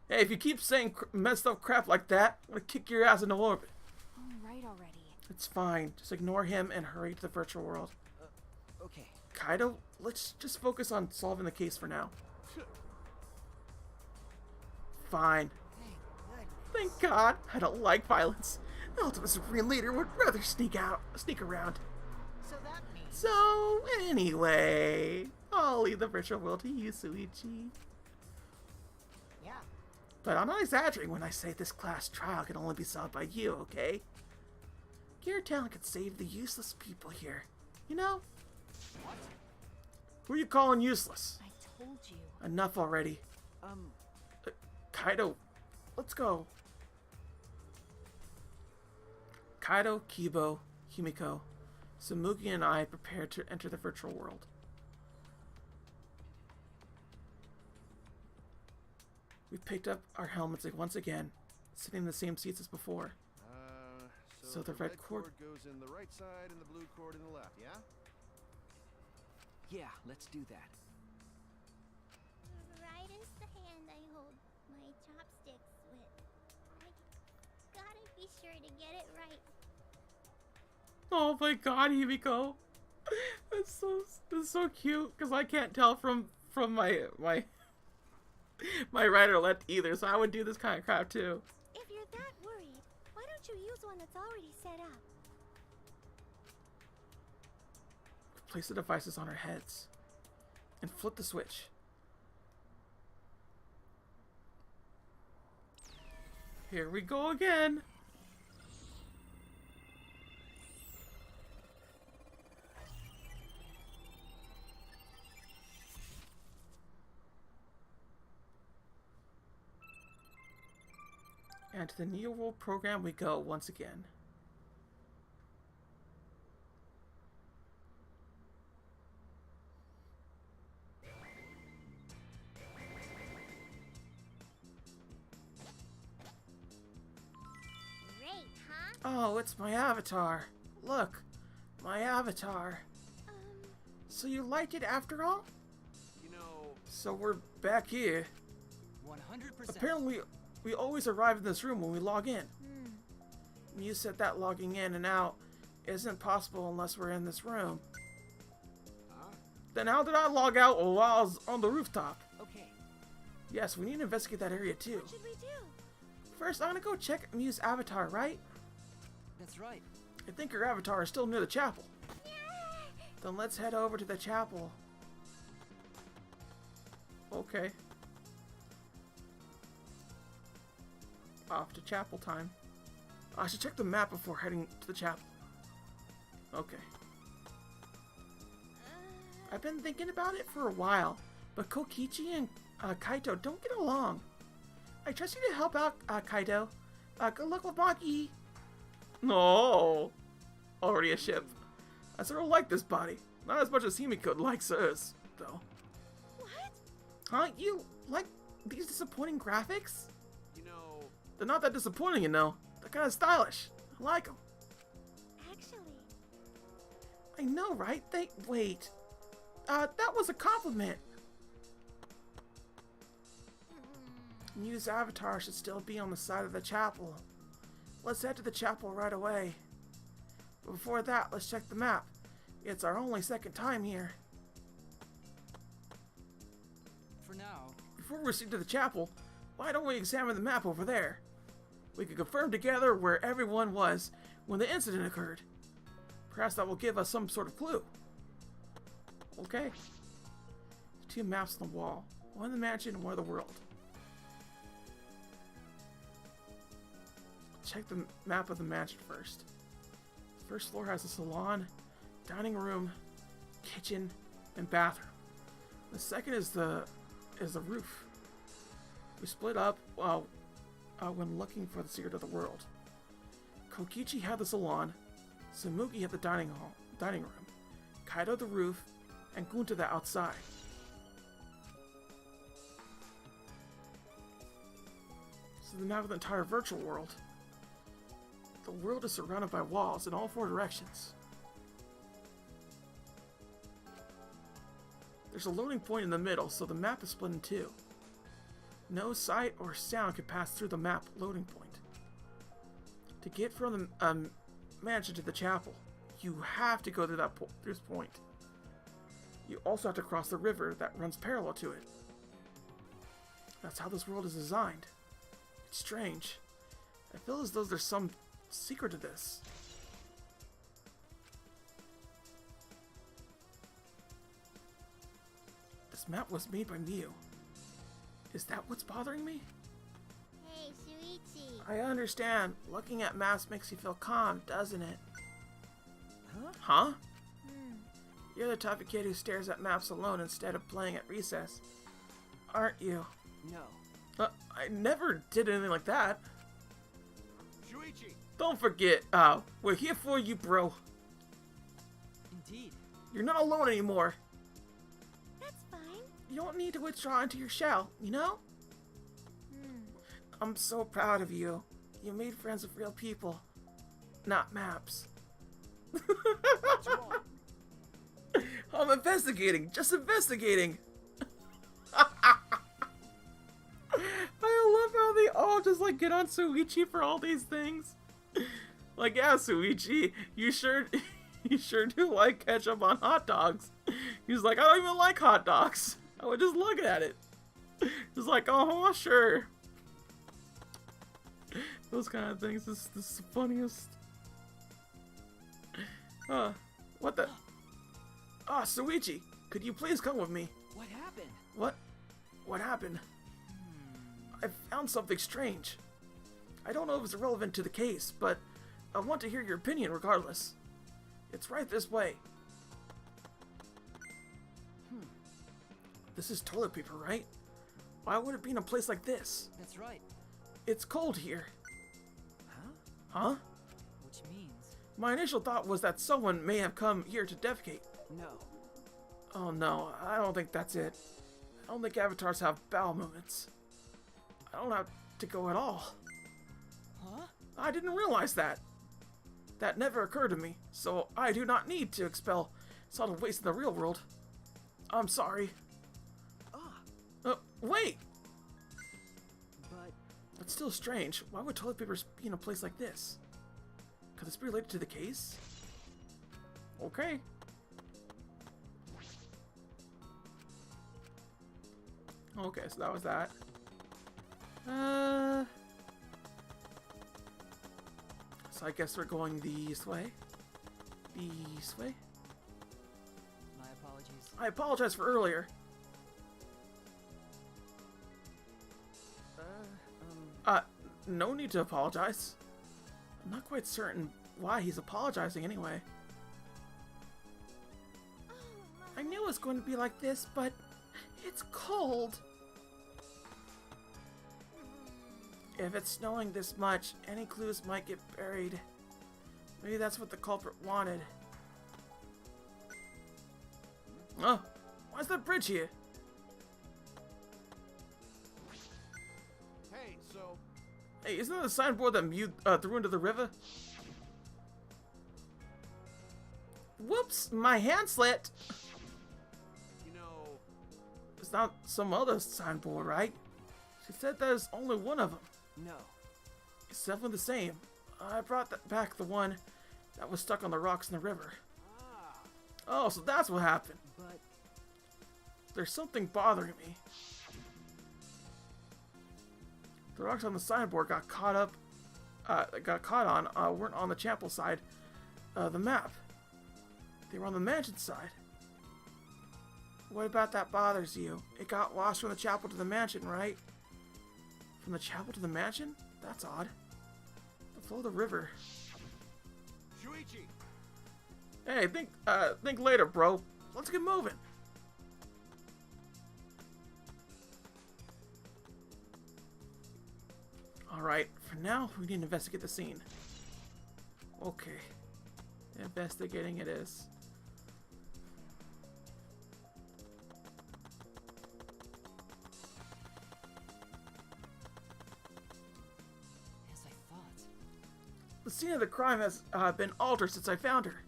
Hey, if you keep saying messed up crap like that, I'm gonna kick your ass into orbit. all right already. It's fine. Just ignore him and hurry to the virtual world. Okay. Kaido, let's just focus on solving the case for now. Fine. Thank goodness. Thank God. I don't like violence. The Ultimate Supreme Leader would rather sneak around. So that means... So, anyway, I'll leave the virtual world to you, Suichi. Yeah. But I'm not exaggerating when I say this class trial can only be solved by you, okay? Your talent could save the useless people here. You know? What? Who are you calling useless? I told you. Enough already. Kaido, let's go. Kaido, Kibo, Himiko, Samugi and I prepare to enter the virtual world. We picked up our helmets once again, sitting in the same seats as before. So the red cord goes in the right side and the blue cord in the left, yeah? Yeah, let's do that. sure to get it right. Oh my god, Himiko. That's so cute because I can't tell from my my right or left either, so I would do this kind of crap too. If you're that worried, why don't you use one that's already set up? Place the devices on our heads and flip the switch. Here we go again. And to the Neo World program we go once again. Great, huh? Oh, it's my avatar. Look, my avatar. So you liked it after all? You know, So we're back here. 100%. Apparently, we always arrive in this room when we log in. You said that logging in and out isn't possible unless we're in this room. Then how did I log out while I was on the rooftop? Okay. Yes, we need to investigate that area too. What should we do? First, I'm gonna go check Miu's avatar, right? That's right. I think her avatar is still near the chapel. Then let's head over to the chapel. Okay. Off to chapel time. I should check the map before heading to the chapel. Okay. I've been thinking about it for a while, but Kokichi and Kaito don't get along. I trust you to help out, Kaito. Good luck with Maki. No. Already a ship. I sort of like this body. Not as much as Himiko likes hers, though. What? Huh? You like these disappointing graphics? you know, They're not that disappointing, you know. They're kind of stylish. I like them. Actually, I know, right? Wait. That was a compliment. Miu's avatar should still be on the side of the chapel. Let's head to the chapel right away. But before that, let's check the map. It's our only second time here. For now. Before we proceed to the chapel, why don't we examine the map over there? We can confirm together where everyone was when the incident occurred. Perhaps that will give us some sort of clue. Okay. Two maps on the wall. One of the mansion and one of the world. Check the map of the mansion first. First floor has a salon, dining room, kitchen, and bathroom. The second is the roof. We split up when looking for the secret of the world. Kokichi had the salon, Samugi had the dining room, Kaido the roof, and Gunta the outside. This is the map of the entire virtual world. The world is surrounded by walls in all four directions. There's a loading point in the middle, so the map is split in two. No sight or sound can pass through the map loading point. To get from the mansion to the chapel, you have to go through this point. You also have to cross the river that runs parallel to it. That's how this world is designed. It's strange. I feel as though there's some secret to this. This map was made by Miu. Is that what's bothering me? hey, Shuichi. I understand. Looking at maps makes you feel calm, doesn't it? Huh? Huh? You're the type of kid who stares at maps alone instead of playing at recess. Aren't you? No. I never did anything like that. Shuichi! Don't forget, we're here for you, bro. Indeed. You're not alone anymore. That's fine. You don't need to withdraw into your shell, you know? I'm so proud of you. You made friends with real people, not maps. What's wrong? I'm investigating, just investigating. I love how they all just like get on Suichi for all these things. Like, yeah, Suichi, you sure you sure do like ketchup on hot dogs. He's like, I don't even like hot dogs. I would just look at it. He's like, oh, sure. Those kind of things. This is the funniest. What the? Ah, Suichi, could you please come with me? What happened? What happened? I found something strange. I don't know if it's relevant to the case, but I want to hear your opinion regardless. It's right this way. This is toilet paper, right? Why would it be in a place like this? That's right. It's cold here. Huh? Huh? Which means... My initial thought was that someone may have come here to defecate. No. Oh no, I don't think that's it. I don't think avatars have bowel movements. I don't have to go at all. Huh? I didn't realize that. That never occurred to me, so I do not need to expel solid waste in the real world. I'm sorry. Wait! But... It's still strange. Why would toilet paper be in a place like this? Could this be related to the case? Okay. Okay, so that was that. So I guess we're going this way. This way. My apologies. I apologize for earlier. No need to apologize. I'm not quite certain why he's apologizing anyway. I knew it was going to be like this, but it's cold. If it's snowing this much, any clues might get buried. Maybe that's what the culprit wanted. Oh, why's that bridge here? Hey, so Hey, isn't that the signboard that Mew threw into the river? Whoops, my hand slipped. you know, It's not some other signboard, right? She said there's only one of them. No. It's definitely the same. I brought back the one that was stuck on the rocks in the river. Oh, so that's what happened. But... There's something bothering me. The rocks on the signboard got caught on, weren't on the chapel side of the map. They were on the mansion side. What about that bothers you? It got lost from the chapel to the mansion, right? From the chapel to the mansion? That's odd. The flow of the river. Shuichi, Hey, think later, bro. Let's get moving. Alright, for now, we need to investigate the scene. Okay. Investigating it is. As I thought. The scene of the crime has been altered since I found her.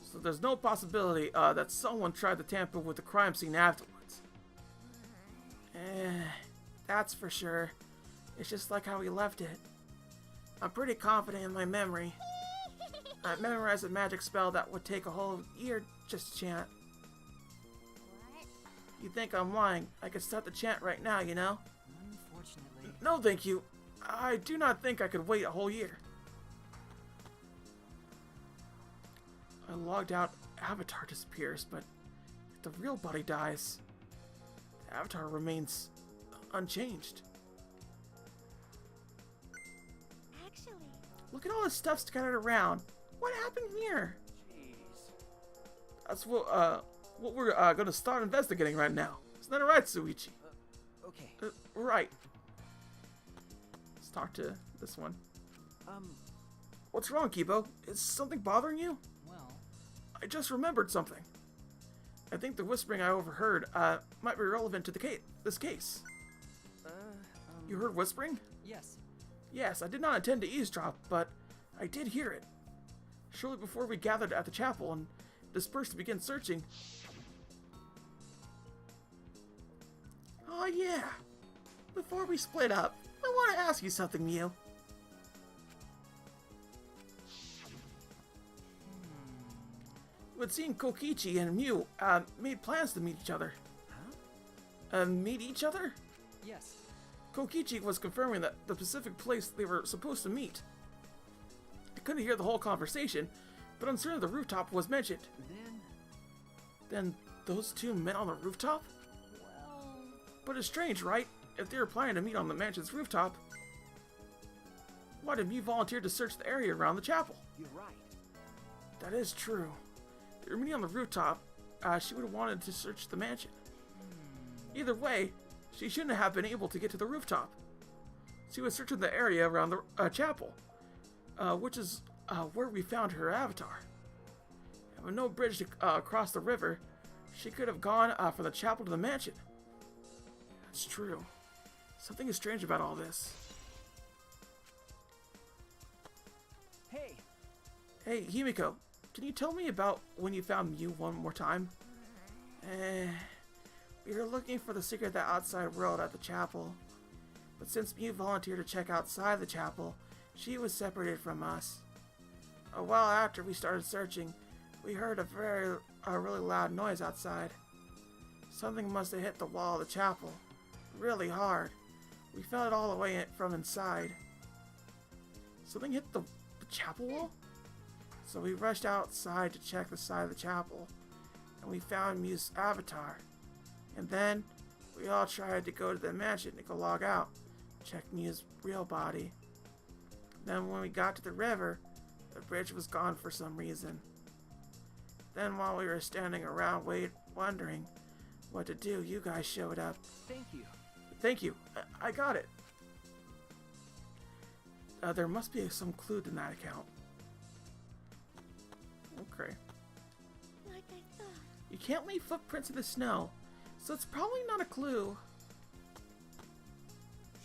So there's no possibility that someone tried to tamper with the crime scene afterwards. That's for sure. It's just like how we left it. I'm pretty confident in my memory. I memorized a magic spell that would take a whole year just to chant. What? You think I'm lying? I could start the chant right now, you know? Unfortunately... No, thank you. I do not think I could wait a whole year. I logged out, Avatar disappears, but if the real body dies, the Avatar remains unchanged. Actually, Look at all this stuff scattered around. What happened here? jeez. That's what we're gonna start investigating right now. Isn't that right, Suichi? Okay. Right. Let's talk to this one. What's wrong, Kibo? Is something bothering you? Well... I just remembered something. I think the whispering I overheard might be relevant to the this case. You heard whispering? Yes. Yes, I did not intend to eavesdrop, but I did hear it. Shortly before we gathered at the chapel and dispersed to begin searching. Oh yeah. Before we split up, I want to ask you something, Mew. would seem Kokichi and Mew made plans to meet each other. Huh? Meet each other? Yes. Kokichi was confirming that the specific place they were supposed to meet. I couldn't hear the whole conversation, but I'm certain the rooftop was mentioned. Then those two met on the rooftop? Well... But it's strange, right? If they were planning to meet on the mansion's rooftop, why did Mew volunteer to search the area around the chapel? You're right. That is true. They were meeting on the rooftop. She would have wanted to search the mansion. Either way, she shouldn't have been able to get to the rooftop. She was searching the area around the chapel, which is where we found her avatar. And with no bridge to cross the river, she could have gone from the chapel to the mansion. That's true. Something is strange about all this. Hey, Hey, Himiko, can you tell me about when you found Mew one more time? We were looking for the secret of the outside world at the chapel. But since Mew volunteered to check outside the chapel, she was separated from us. A while after we started searching, we heard a really loud noise outside. Something must have hit the wall of the chapel. Really hard. We felt it all the way from inside. Something hit the chapel wall? So we rushed outside to check the side of the chapel, and we found Mew's avatar. And then, we all tried to go to the mansion to go log out, check Mew's real body. Then when we got to the river, the bridge was gone for some reason. Then while we were standing around wondering what to do, you guys showed up. thank you. Thank you. I got it. There must be some clue in that account. Okay. Like I thought. You can't leave footprints in the snow, so it's probably not a clue.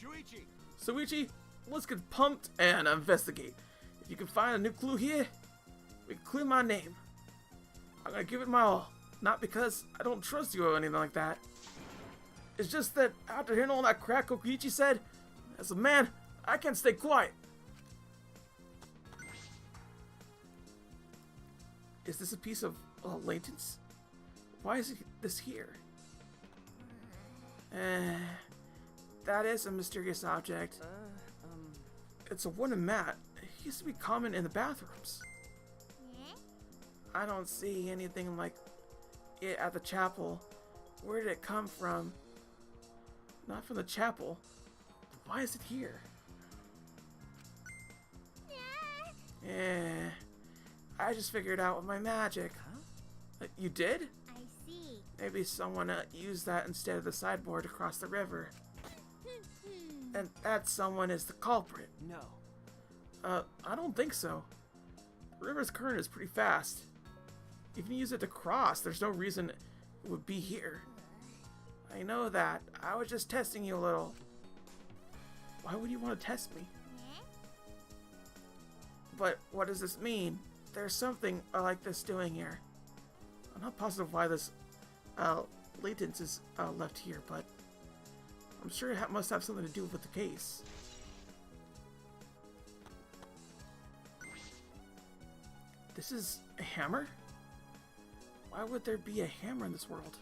Shuichi! Suichi, let's get pumped and investigate. If you can find a new clue here, we can clear my name. I'm gonna give it my all. Not because I don't trust you or anything like that. It's just that after hearing all that crap Kokichi said, as a man, I can't stay quiet. Is this a piece of latence? Why is this here? That is a mysterious object. It's a wooden mat. It used to be common in the bathrooms. I don't see anything like it at the chapel. Where did it come from? Not from the chapel. Why is it here? I just figured out with my magic. Huh? You did? I see. Maybe someone used that instead of the sideboard to cross the river. And that someone is the culprit. No. I don't think so. The river's current is pretty fast. If you use it to cross, there's no reason it would be here. I know that. I was just testing you a little. Why would you want to test me? But what does this mean? There's something like this doing here. I'm not positive why this latence is left here, but I'm sure it must have something to do with the case. This is a hammer? Why would there be a hammer in this world?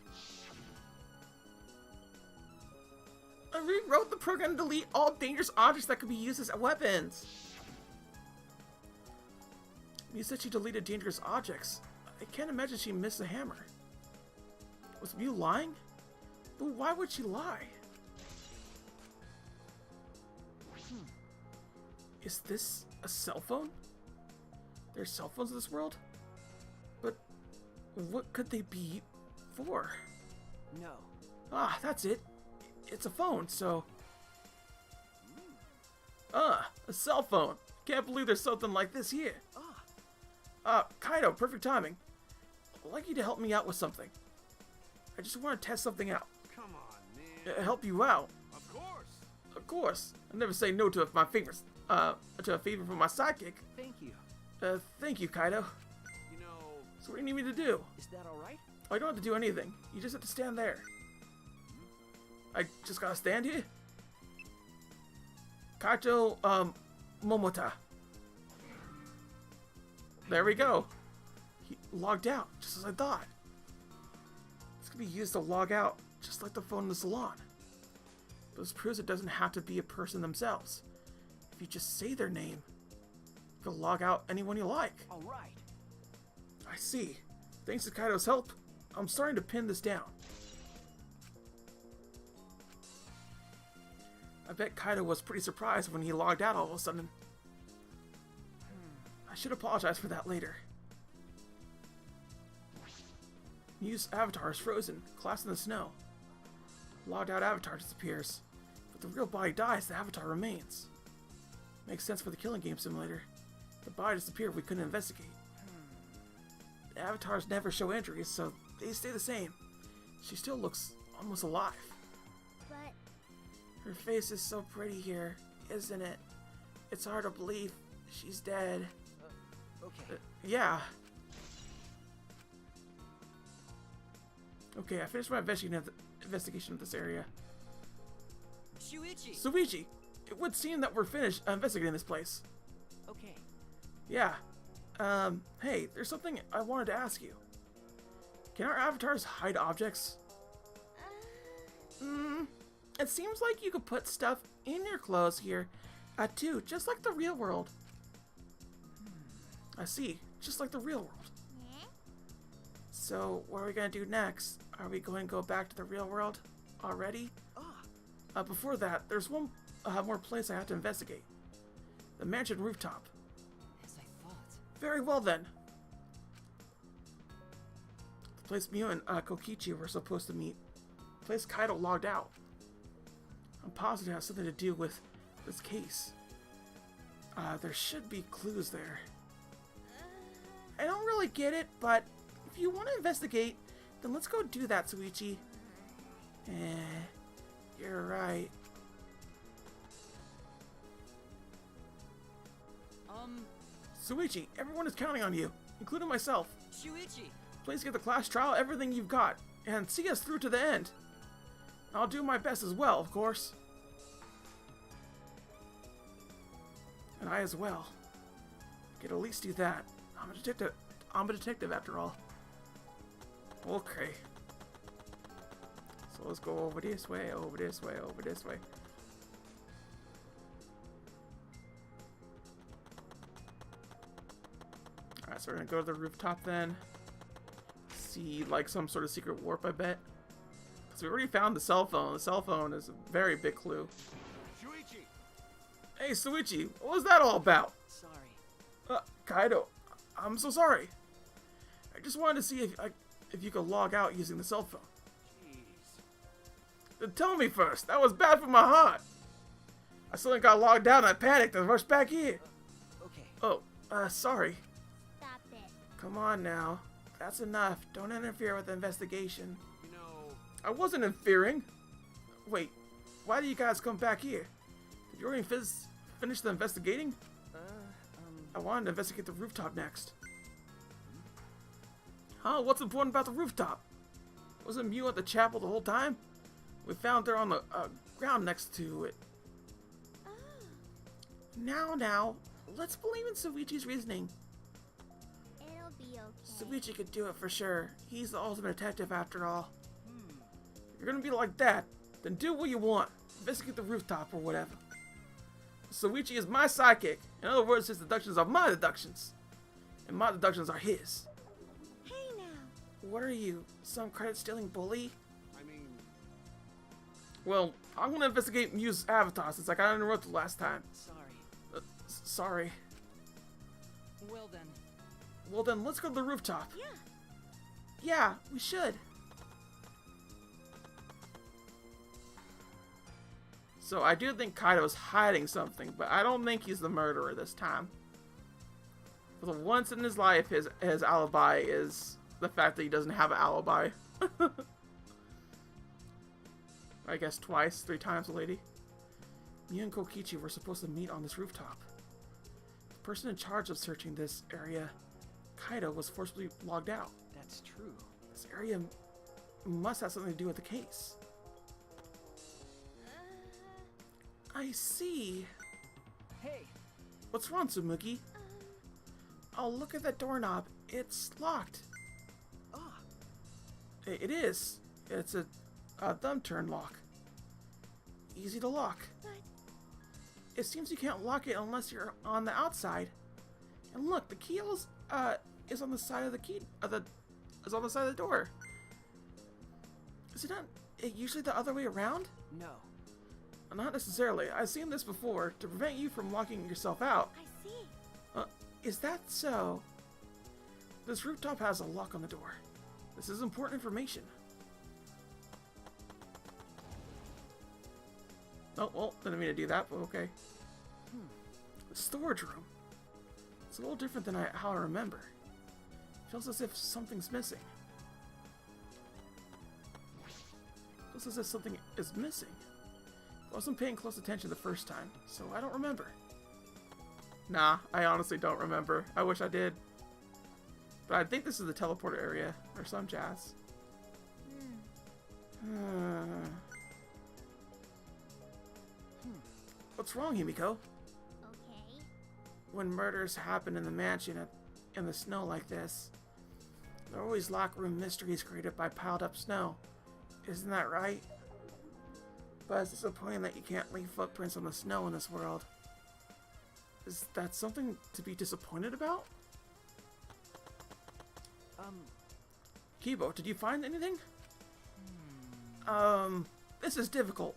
I rewrote the program to delete all dangerous objects that could be used as weapons. You said she deleted dangerous objects. I can't imagine she missed a hammer. Was Mew lying? But why would she lie? Is this a cell phone? There's cell phones in this world? But what could they be for? No. Ah, that's it. It's a phone, so... a cell phone. Can't believe there's something like this here. Kaido, perfect timing. I'd like you to help me out with something. I just want to test something out. Come on, man. Help you out. Of course. Of course. I never say no to my favors. To a favor from my sidekick. Thank you. Thank you, Kaido. You know, So what do you need me to do? Is that alright? Oh, you don't have to do anything. You just have to stand there. I just gotta stand here? Kaito, Momota. There we go. logged out, just as I thought. It's gonna be used to log out, just like the phone in the salon. But this proves it doesn't have to be a person themselves. If you just say their name, you can log out anyone you like. All right. I see. Thanks to Kaido's help, I'm starting to pin this down. I bet Kaido was pretty surprised when he logged out all of a sudden. I should apologize for that later. Mu's avatar is frozen, collapsed in the snow. Logged out avatar disappears, but the real body dies, the avatar remains. Makes sense for the killing game simulator. The body disappeared, we couldn't investigate. The avatars never show injuries, so they stay the same. She still looks almost alive. But Her face is so pretty here, isn't it? It's hard to believe she's dead. Okay. Yeah. Okay, I finished my investigation of this area. Shuichi. Suichi, it would seem that we're finished investigating this place. Okay. Yeah. Hey, there's something I wanted to ask you. Can our avatars hide objects? It seems like you could put stuff in your clothes here, too, just like the real world. I see, just like the real world. So, what are we gonna do next? Are we going to go back to the real world already? Before that, there's one more place I have to investigate. The mansion rooftop. As I thought. Very well then. The place Miu and Kokichi were supposed to meet. The place Kaido logged out. I'm positive it has something to do with this case. There should be clues there. I don't really get it, but if you want to investigate, then let's go do that, Suichi. You're right. Suichi, everyone is counting on you, including myself. Shuichi. Please get the class trial everything you've got, and see us through to the end. I'll do my best as well, of course. And I as well. Could at least do that. I'm a detective after all. Okay. So let's go over this way, over this way, over this way. Alright, so we're gonna go to the rooftop then. See, like, some sort of secret warp, I bet. Because we already found the cell phone. The cell phone is a very big clue. Shuichi. Hey, Suichi, what was that all about? Sorry. Kaido, I'm so sorry. I just wanted to see if you could log out using the cell phone. Jeez. Then tell me first. That was bad for my heart. I suddenly got logged out and I panicked and rushed back here. Okay. Oh, sorry. stop it. Come on now. That's enough. Don't interfere with the investigation. You know, I wasn't interfering. Wait, why do you guys come back here? Did you already finish the investigating? I wanted to investigate the rooftop next. Huh? What's important about the rooftop? Wasn't Miu at the chapel the whole time? We found her on the ground next to it. Now, let's believe in Suichi's reasoning. It'll be okay. Suichi could do it for sure. He's the ultimate detective after all. If you're gonna be like that, then do what you want. Investigate the rooftop or whatever. Suichi is my sidekick. In other words, his deductions are my deductions. And my deductions are his. Hey now. What are you, some credit-stealing bully? I mean, Well, I'm gonna investigate Miu's avatar since I got interrupted last time. Sorry. Sorry. Well then. Well then, let's go to the rooftop. Yeah. Yeah, we should. So I do think Kaido's hiding something, but I don't think he's the murderer this time. For the once in his life, his alibi is the fact that he doesn't have an alibi. I guess twice, 3 times, lady. Me and Kokichi were supposed to meet on this rooftop. The person in charge of searching this area, Kaido, was forcibly logged out. That's true. This area must have something to do with the case. I see. Hey. What's wrong, Tsumugi? I'll look at that doorknob. It's locked. Ah, It is. It's a thumb turn lock. Easy to lock. But It seems you can't lock it unless you're on the outside. And look, the key is on the side of the key is on the side of the door. Is it not usually the other way around? No. Not necessarily. I've seen this before to prevent you from locking yourself out. I see. Is that so? This rooftop has a lock on the door. This is important information. Oh, well, didn't mean to do that, but okay. The storage room. It's a little different than how I remember. Feels as if something's missing. Feels as if something is missing. I wasn't paying close attention the first time, so I don't remember. Nah, I honestly don't remember. I wish I did. But I think this is the teleporter area, or some jazz. What's wrong, Himiko? Okay. When murders happen in the mansion in the snow like this, there are always locker room mysteries created by piled up snow. Isn't that right? But it's disappointing that you can't leave footprints on the snow in this world. Is that something to be disappointed about? Kibo, did you find anything? This is difficult.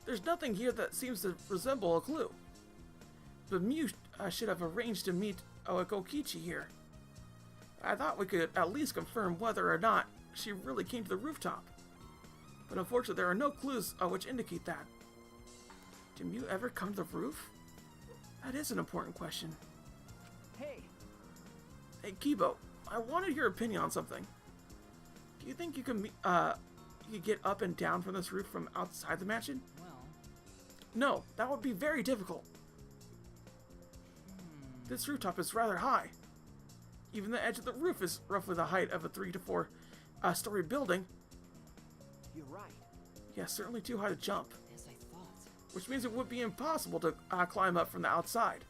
There's nothing here that seems to resemble a clue. But Mew should have arranged to meet Okokichi here. I thought we could at least confirm whether or not she really came to the rooftop. But unfortunately, there are no clues which indicate that. Did Mew ever come to the roof? That is an important question. Hey, Hey, Kibo, I wanted your opinion on something. Do you think you can get up and down from this roof from outside the mansion? well, No, that would be very difficult. This rooftop is rather high. Even the edge of the roof is roughly the height of a 3 to 4 story building. you're right. Yeah, certainly too high to jump. as I thought. Which means it would be impossible to climb up from the outside.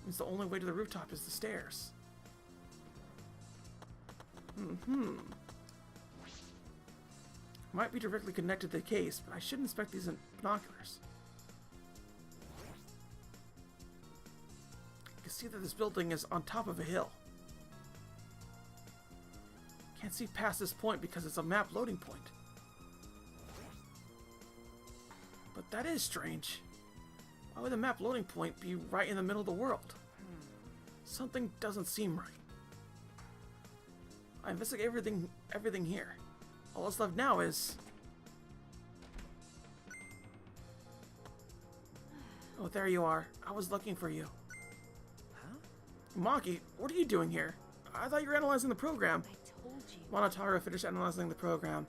Means the only way to the rooftop is the stairs. Might be directly connected to the case, but I should inspect these in binoculars. You can see that this building is on top of a hill. Can't see past this point because it's a map loading point. But that is strange. Why would the map loading point be right in the middle of the world? Something doesn't seem right. I investigate everything here. All that's left now is... Oh, there you are. I was looking for you. Huh? Maki, what are you doing here? I thought you were analyzing the program. I told you. Monotaro finished analyzing the program,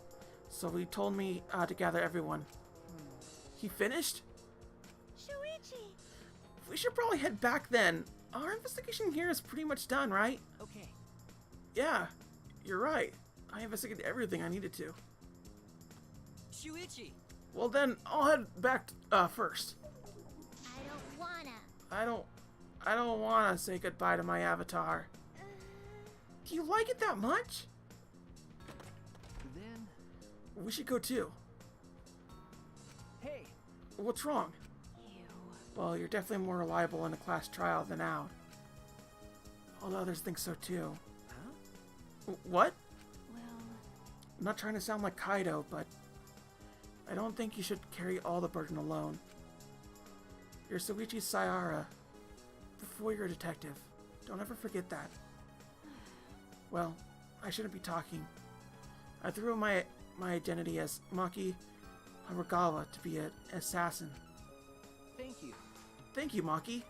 so he told me to gather everyone. He finished? Shuichi! We should probably head back then. Our investigation here is pretty much done, right? Okay. Yeah, you're right. I investigated everything I needed to. Shuichi! Well then, I'll head back first. I don't wanna. I don't wanna say goodbye to my avatar. Do you like it that much? Then, We should go too. Hey! What's wrong? You. Well, you're definitely more reliable in a class trial than out. All others think so too. huh? What? Well, I'm not trying to sound like Kaido, but I don't think you should carry all the burden alone. You're Soichi Sayara. Before you're a detective. Don't ever forget that. Well, I shouldn't be talking. I threw in my identity as Maki Haragawa to be an assassin. thank you. Thank you, Maki.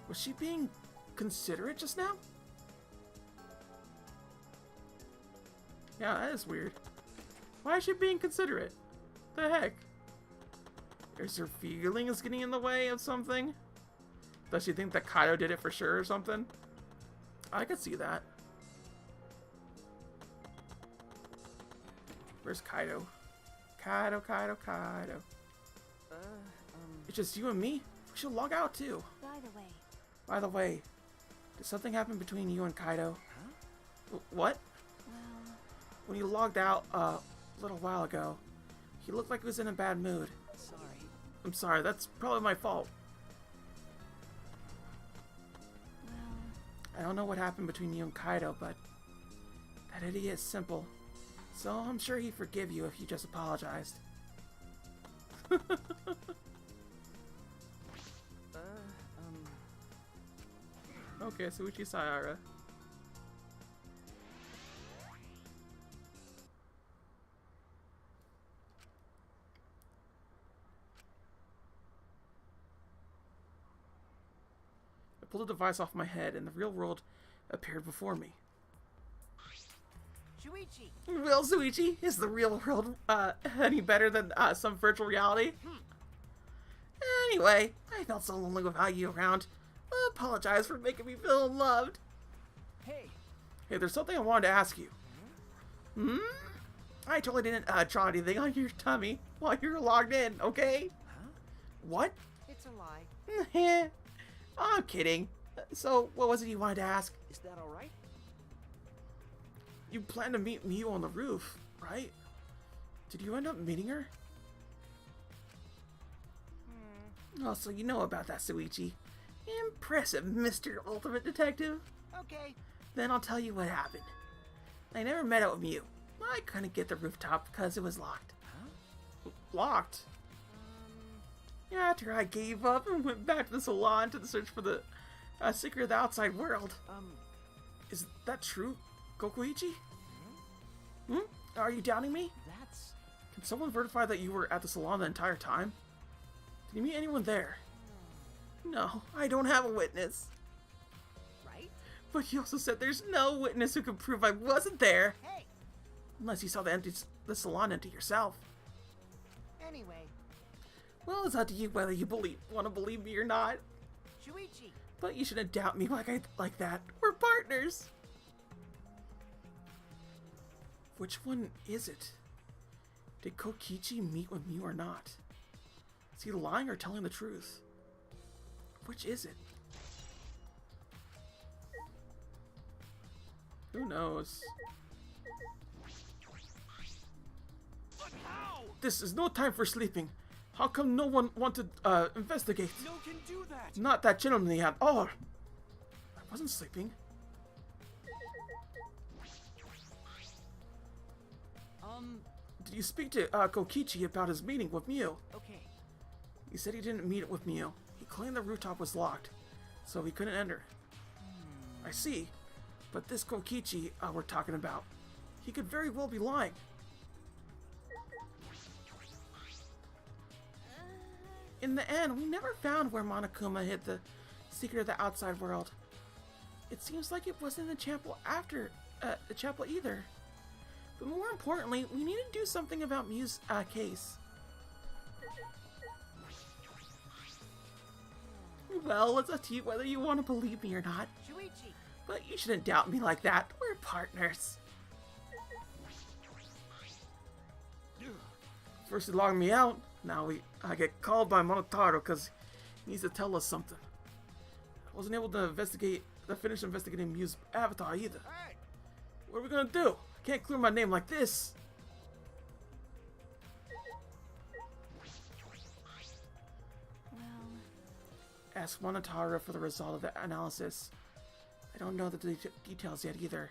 Was she being considerate just now? Yeah, that is weird. Why is she being considerate? The heck? Is her feelings getting in the way of something? Does she think that Kaido did it for sure or something? I could see that. Where's Kaido? Kaido. It's just you and me? We should log out too. By the way, did something happen between you and Kaido? Huh? What? Well, When you logged out a little while ago, he looked like he was in a bad mood. Sorry. I'm sorry, that's probably my fault. well, I don't know what happened between you and Kaido, but that idiot is simple. So I'm sure he'd forgive you if you just apologized. Okay, Suichi Sayara. I pulled a device off my head and the real world appeared before me. Shuichi! Well, Suichi, is the real world any better than some virtual reality? Anyway, I felt so lonely without you around. Apologize for making me feel unloved. Hey. Hey, there's something I wanted to ask you. I totally didn't draw anything on your tummy while you were logged in, okay? Huh? What? It's a lie. I'm kidding. So, what was it you wanted to ask? Is that all right? You planned to meet Miu on the roof, right? Did you end up meeting her? Oh, so you know about that, Suichi. Impressive, Mr. Ultimate Detective. Okay. Then I'll tell you what happened. I never met up with Miu. I couldn't get the rooftop because it was locked. Huh? Locked? After I gave up and went back to the salon to search for the secret of the outside world. Is that true, Gokuichi? Are you doubting me? That's... Can someone verify that you were at the salon the entire time? Did you meet anyone there? No, I don't have a witness. Right? But you also said there's no witness who can prove I wasn't there. Hey! Unless you saw the salon empty yourself. Anyway, Well, it's up to you whether you want to believe me or not. Shuichi! But you shouldn't doubt me like that. We're partners. Which one is it? Did Kokichi meet with me or not? Is he lying or telling the truth? Which is it? Who knows? But how? This is no time for sleeping. How come no one wanted to investigate? No can do that. Not that gentleman he had. Oh, I wasn't sleeping. Did you speak to Kokichi about his meeting with Miu? Okay. He said he didn't meet with Miu. He claimed the rooftop was locked, so he couldn't enter. I see. But this Kokichi we're talking about, he could very well be lying. In the end, we never found where Monokuma hid the secret of the outside world. It seems like it wasn't in the chapel after the chapel either. But more importantly, we need to do something about Miu's case. Well, it's up to you whether you want to believe me or not. Shuichi! But you shouldn't doubt me like that. We're partners. First he logged me out. Now I get called by Monotaro because he needs to tell us something. I wasn't able to finish investigating Miu's avatar either. Hey! What are we gonna do? I can't clear my name like this. well, Ask Monotaro for the result of the analysis. I don't know the details yet either.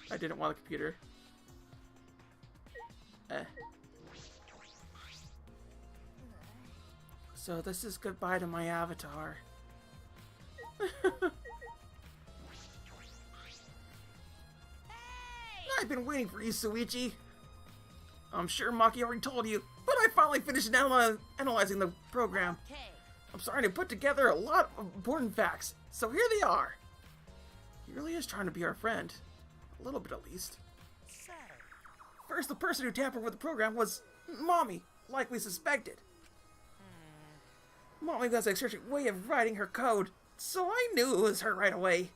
I didn't want a computer. So this is goodbye to my avatar. I've been waiting for you, Suichi. I'm sure Maki already told you, but I finally finished analyzing the program. Okay. I'm starting to put together a lot of important facts, so here they are. He really is trying to be our friend. A little bit at least. So, First, the person who tampered with the program was Mommy, like we suspected. Mommy has a eccentric way of writing her code, so I knew it was her right away.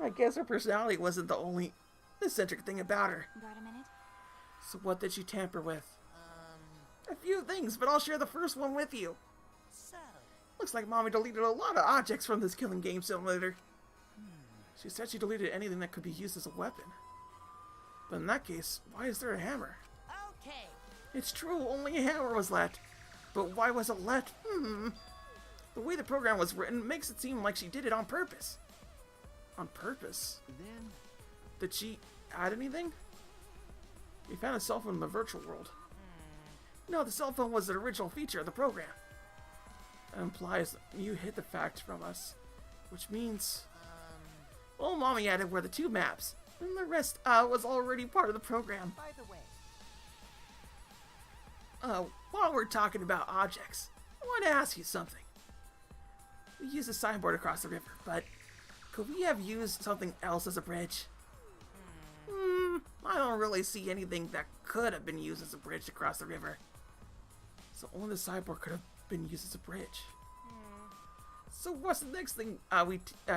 I guess her personality wasn't the only eccentric thing about her. got a minute? So what did she tamper with? A few things, but I'll share the first one with you. So, Looks like Mommy deleted a lot of objects from this killing game simulator. She said she deleted anything that could be used as a weapon. But in that case, why is there a hammer? okay. It's true, only a hammer was left. But why was it left? The way the program was written makes it seem like she did it on purpose. On purpose? Then, Did she add anything? We found a cell phone in the virtual world. No, the cell phone was the original feature of the program. That implies you hid the fact from us. Which means... Well, Mommy added were the two maps. And the rest was already part of the program. By the way, While we're talking about objects, I want to ask you something. We used a signboard across the river, but could we have used something else as a bridge? I don't really see anything that could have been used as a bridge to cross the river. So only the signboard could have been used as a bridge. So what's the next thing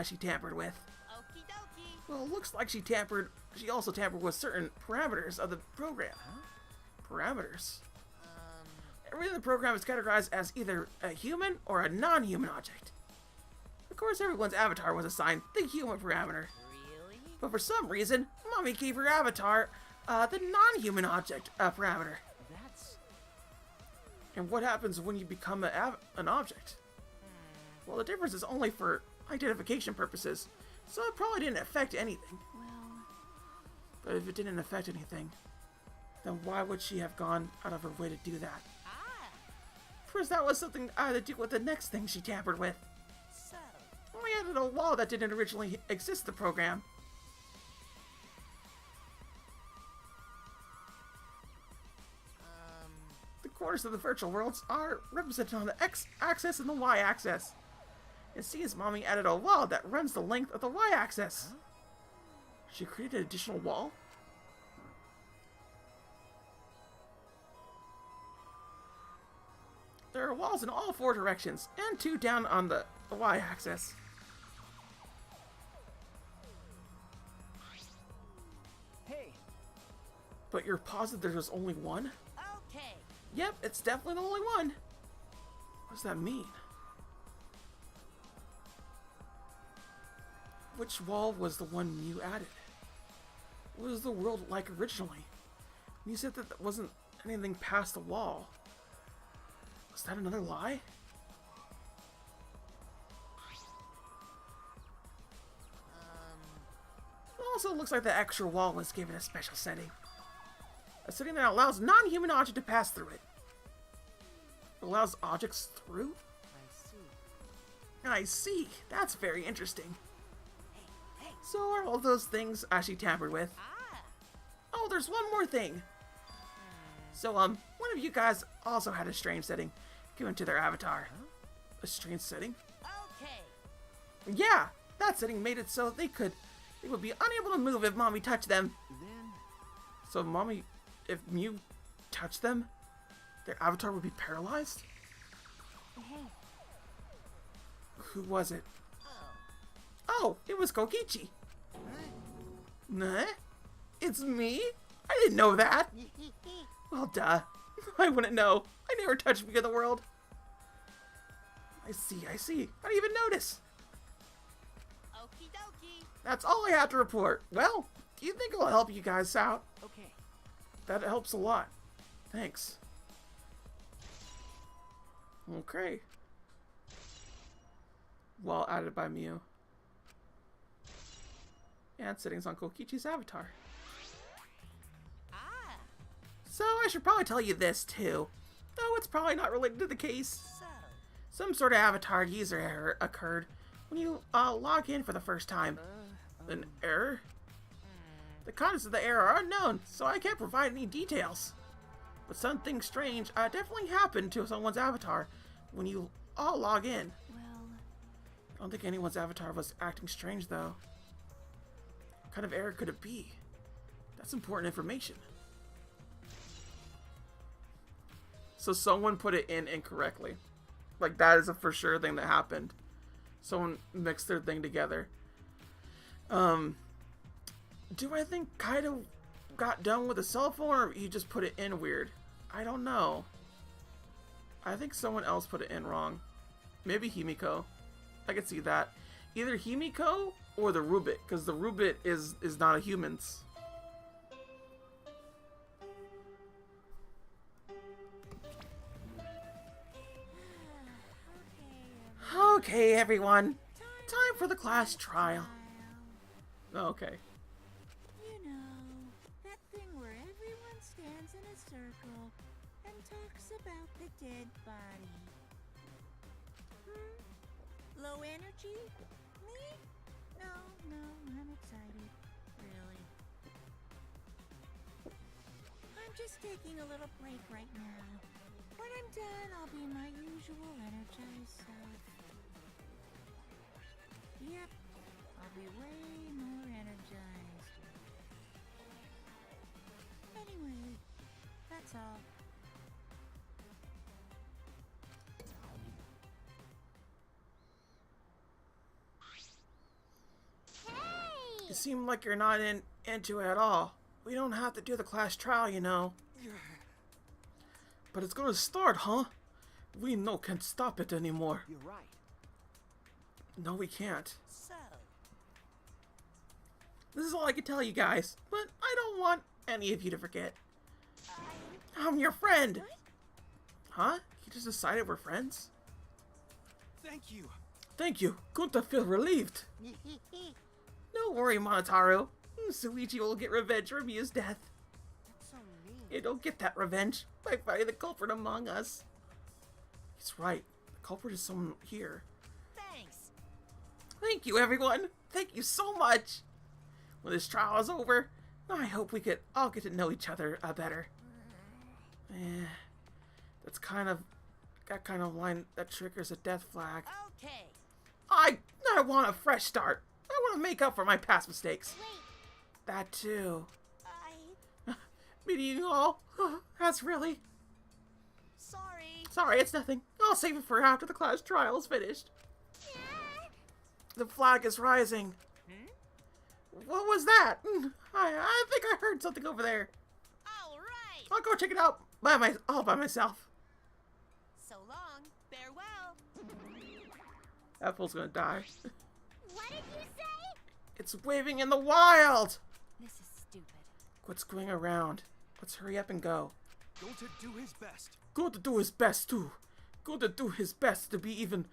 she tampered with? Okie dokie. Well, it looks like she also tampered with certain parameters of the program. Parameters? Everything in the program is categorized as either a human or a non-human object. Of course, everyone's avatar was assigned the human parameter. Really? But for some reason, Mommy gave her avatar the non-human object parameter. that's... And what happens when you become an object? Well, the difference is only for identification purposes, so it probably didn't affect anything. Well, But if it didn't affect anything, then why would she have gone out of her way to do that? First, that was something to do with the next thing she tampered with. So, We added a wall that didn't originally exist in the program. The corners of the virtual worlds are represented on the x-axis and the y-axis. And see, as Mommy added a wall that runs the length of the y-axis. She created an additional wall? There are walls in all four directions, and two down on the y-axis. Hey, But you're positive there's only one? okay. Yep, it's definitely the only one. What does that mean? Which wall was the one you added? What was the world like originally? You said that there wasn't anything past the wall. Was that another lie? It also looks like the extra wall was given a special setting. A setting that allows non-human object to pass through it. It allows objects through? I see. That's very interesting. So are all those things she tampered with? Oh, there's one more thing. So, one of you guys also had a strange setting given to their avatar. A strange setting? Okay. Yeah, that setting made it so they would be unable to move if Mommy touched them. then... So Mommy, if you touch them, their avatar would be paralyzed? hey, Who was it? Oh, it was Kokichi. Nah? It's me? I didn't know that. Well, duh. I wouldn't know. I never touched me in the world. I see. I didn't even notice. Okie dokie. That's all I have to report. Well, do you think it'll help you guys out? Okay. That helps a lot. Thanks. Okay. Well added by Miu. And settings on Kokichi's avatar. So I should probably tell you this too, though it's probably not related to the case. So, Some sort of avatar user error occurred when you log in for the first time. An error? The contents of the error are unknown, so I can't provide any details. But something strange definitely happened to someone's avatar when you all log in. well, I don't think anyone's avatar was acting strange though. What kind of error could it be? That's important information. So someone put it in incorrectly. Like, that is a for sure thing that happened. Someone mixed their thing together. Do I think Kaido got done with a cell phone, or he just put it in weird? I don't know. I think someone else put it in wrong. Maybe Himiko. I could see that. Either Himiko or the Rubit, because the Rubit is not a human's. Okay, everyone. Time for the class trial. Oh, okay. You know, that thing where everyone stands in a circle and talks about the dead body. Low energy? Me? No, I'm excited. Really. I'm just taking a little break right now. When I'm done, I'll be my usual energized self. Yep, I'll be way more energized. Anyway, that's all. You seem like you're not into it at all. We don't have to do the class trial, you know. But it's gonna start, huh? We can't stop it anymore. You're right. No, we can't. So, This is all I can tell you guys, but I don't want any of you to forget. I'm your friend! Huh? You just decided we're friends? Thank you. Thank you. Gunta feel relieved. Don't worry, Monotaru. Suichi will get revenge for Miu's death. That's so mean. It'll get that revenge by finding the culprit among us. He's right. The culprit is someone here. thanks. Thank you, everyone. Thank you so much. When this trial is over, I hope we could all get to know each other better. That's kind of that kind of line that triggers a death flag. Okay. I want a fresh start. I want to make up for my past mistakes. Wait, That too. I... Meeting you all. That's really... Sorry. Sorry, it's nothing. I'll save it for after the class trial is finished. The flag is rising. What was that? I think I heard something over there. All right. I'll go check it out all by myself. So long. Farewell. That fool's gonna die. What did you say? It's waving in the wild. This is stupid. Quit screwing around. Let's hurry up and go. Going to do his best. Going to do his best too. Going to do his best to be even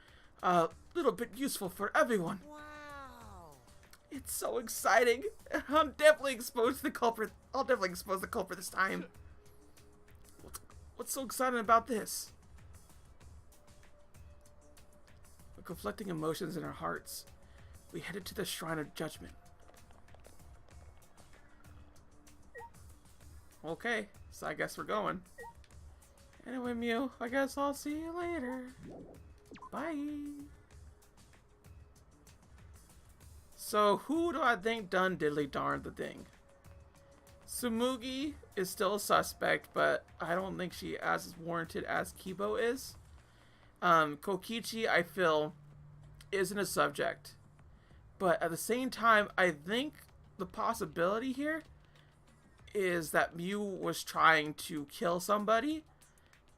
a little bit useful for everyone. Wow. It's so exciting. I'm definitely exposed to the culprit. I'll definitely expose the culprit this time. What's so exciting about this? With conflicting emotions in our hearts, we headed to the Shrine of Judgment. Okay, so I guess we're going. Anyway, Mew, I guess I'll see you later. Bye. So, who do I think done diddly darn the thing? Tsumugi is still a suspect, but I don't think she as warranted as Kibo is. Kokichi, I feel, isn't a subject. But at the same time, I think the possibility here is that Mew was trying to kill somebody,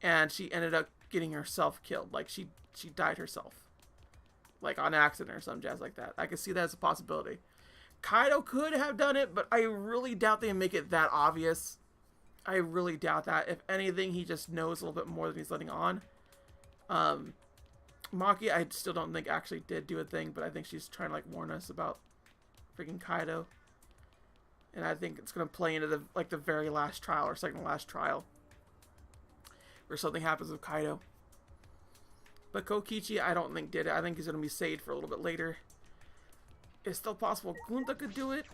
and she ended up getting herself killed. Like, she died herself. Like, on accident or some jazz like that. I can see that as a possibility. Kaido could have done it, but I really doubt they make it that obvious. I really doubt that. If anything, he just knows a little bit more than he's letting on. Maki, I still don't think actually did do a thing, but I think she's trying to, like, warn us about freaking Kaido. And I think it's going to play into the very last trial or second to last trial, where something happens with Kaido. But Kokichi, I don't think did it. I think he's going to be saved for a little bit later. It's still possible Gunta could do it,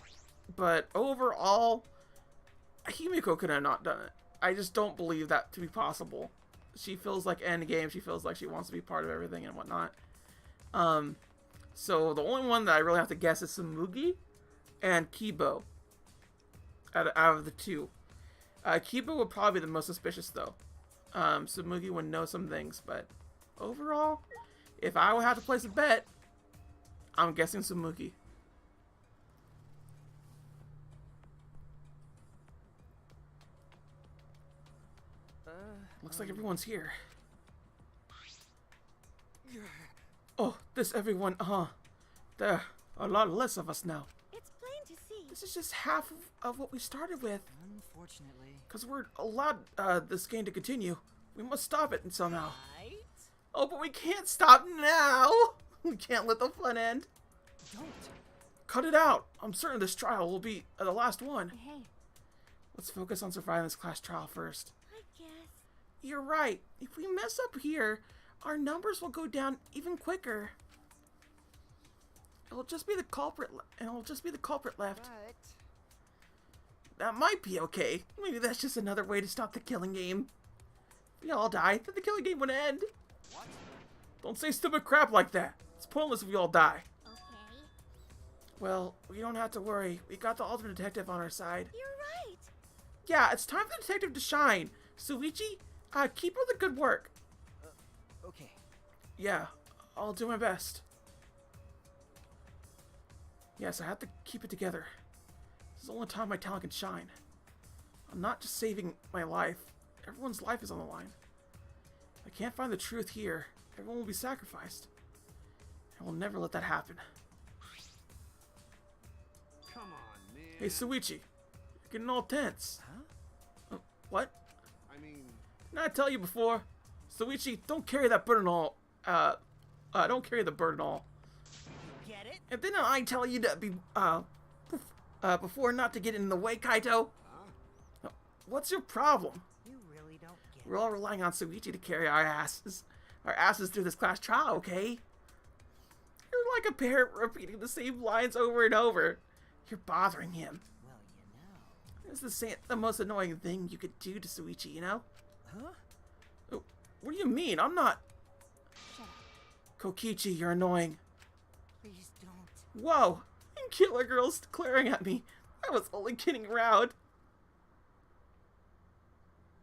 but overall, Himiko could have not done it. I just don't believe that to be possible. She feels like endgame. She feels like she wants to be part of everything and whatnot. So the only one that I really have to guess is Tsumugi and Kibo. Out of the two, Kibo would probably be the most suspicious though. Tsumugi would know some things, but overall, if I would have to place a bet, I'm guessing Tsumugi. Looks like everyone's here. this, everyone. There are a lot less of us now. It's plain to see. This is just half of what we started with. Unfortunately. Because we're allowed this game to continue. We must stop it somehow. Right? Oh, but we can't stop now. We can't let the fun end. Don't. Cut it out. I'm certain this trial will be the last one. Hey, Let's focus on surviving this class trial first. I guess. You're right. If we mess up here, our numbers will go down even quicker. It'll just be the culprit, left. But That might be okay. Maybe that's just another way to stop the killing game. If we all die, then the killing game would end. What? Don't say stupid crap like that. It's pointless if we all die. Okay. Well, we don't have to worry. We got the ultimate detective on our side. You're right. Yeah, it's time for the detective to shine. Suichi, keep up the good work. okay. Yeah, I'll do my best. Yes, I have to keep it together. This is the only time my talent can shine. I'm not just saving my life. Everyone's life is on the line. If I can't find the truth here, everyone will be sacrificed. I will never let that happen. Come on, man. Hey, Suichi, you're getting all tense. Huh? What? I mean, Didn't I tell you before? Suichi, don't carry that burden all. Don't carry the burden all. Get it? And didn't I tell you to be, before not to get in the way, Kaito? What's your problem? You really don't get We're all relying on Suichi to carry our asses through this class trial, okay? You're like a parrot repeating the same lines over and over. You're bothering him. Well, you know. It's the most annoying thing you could do to Suichi, you know? Huh? Oh, what do you mean? I'm not... shut up. Kokichi, you're annoying. Please don't. Whoa! Killer Girl's glaring at me. I was only kidding around.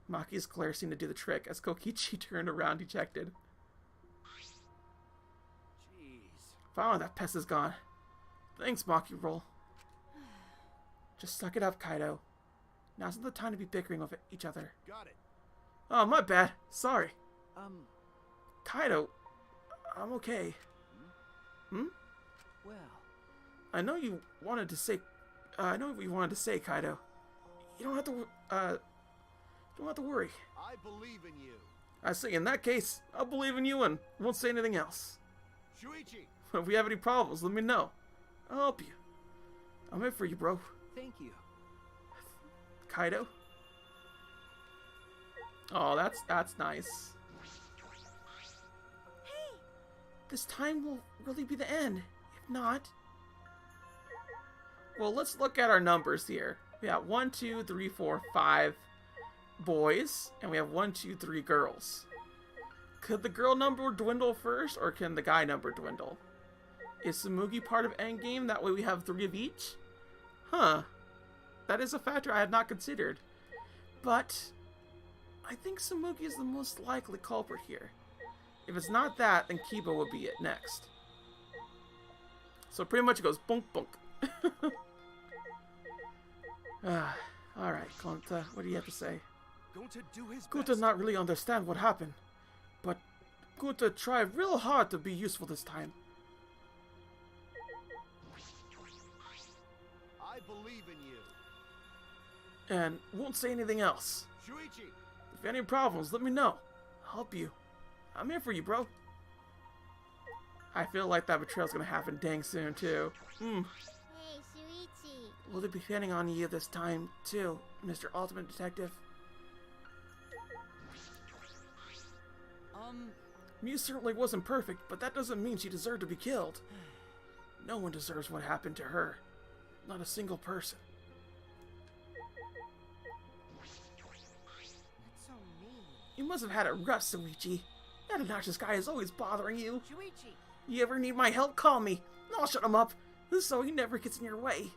Maki's glare seemed to do the trick as Kokichi turned around dejected. jeez. Finally, that pest is gone. Thanks, Maki Roll. Just suck it up, Kaido. Now's not the time to be bickering with each other. Got it. Oh, my bad. Sorry. Um, Kaido, I'm okay. well. I know you wanted to say... I know what you wanted to say, Kaido. You don't have to worry. I believe in you. I see. In that case, I'll believe in you and won't say anything else. Shuichi, If we have any problems, let me know. I'll help you. I'm here for you, bro. Thank you. Kaido? Oh, that's nice. Hey, This time will really be the end. If not... Well, let's look at our numbers here. We have 1, 2, 3, 4, 5 boys, and we have 1, 2, 3 girls. Could the girl number dwindle first, or can the guy number dwindle? Is Samugi part of Endgame? That way we have 3 of each? Huh. That is a factor I had not considered. But I think Samugi is the most likely culprit here. If it's not that, then Kiba would be it next. So pretty much it goes bunk bunk. Alright, Konta, what do you have to say? Gunta do his Gunta best. not really understand what happened, but Gunta tried real hard to be useful this time. I believe in you. And won't say anything else. Shuichi, If any problems, let me know. I'll help you. I'm here for you, bro. I feel like that betrayal's gonna happen dang soon, too. hey, Shuichi. Will they be depending on you this time, too, Mr. Ultimate Detective? Mew certainly wasn't perfect, but that doesn't mean she deserved to be killed. No one deserves what happened to her. Not a single person. That's so mean. You must have had it rough, Suichi. That obnoxious guy is always bothering you. Shuichi! You ever need my help, call me. I'll shut him up, so he never gets in your way.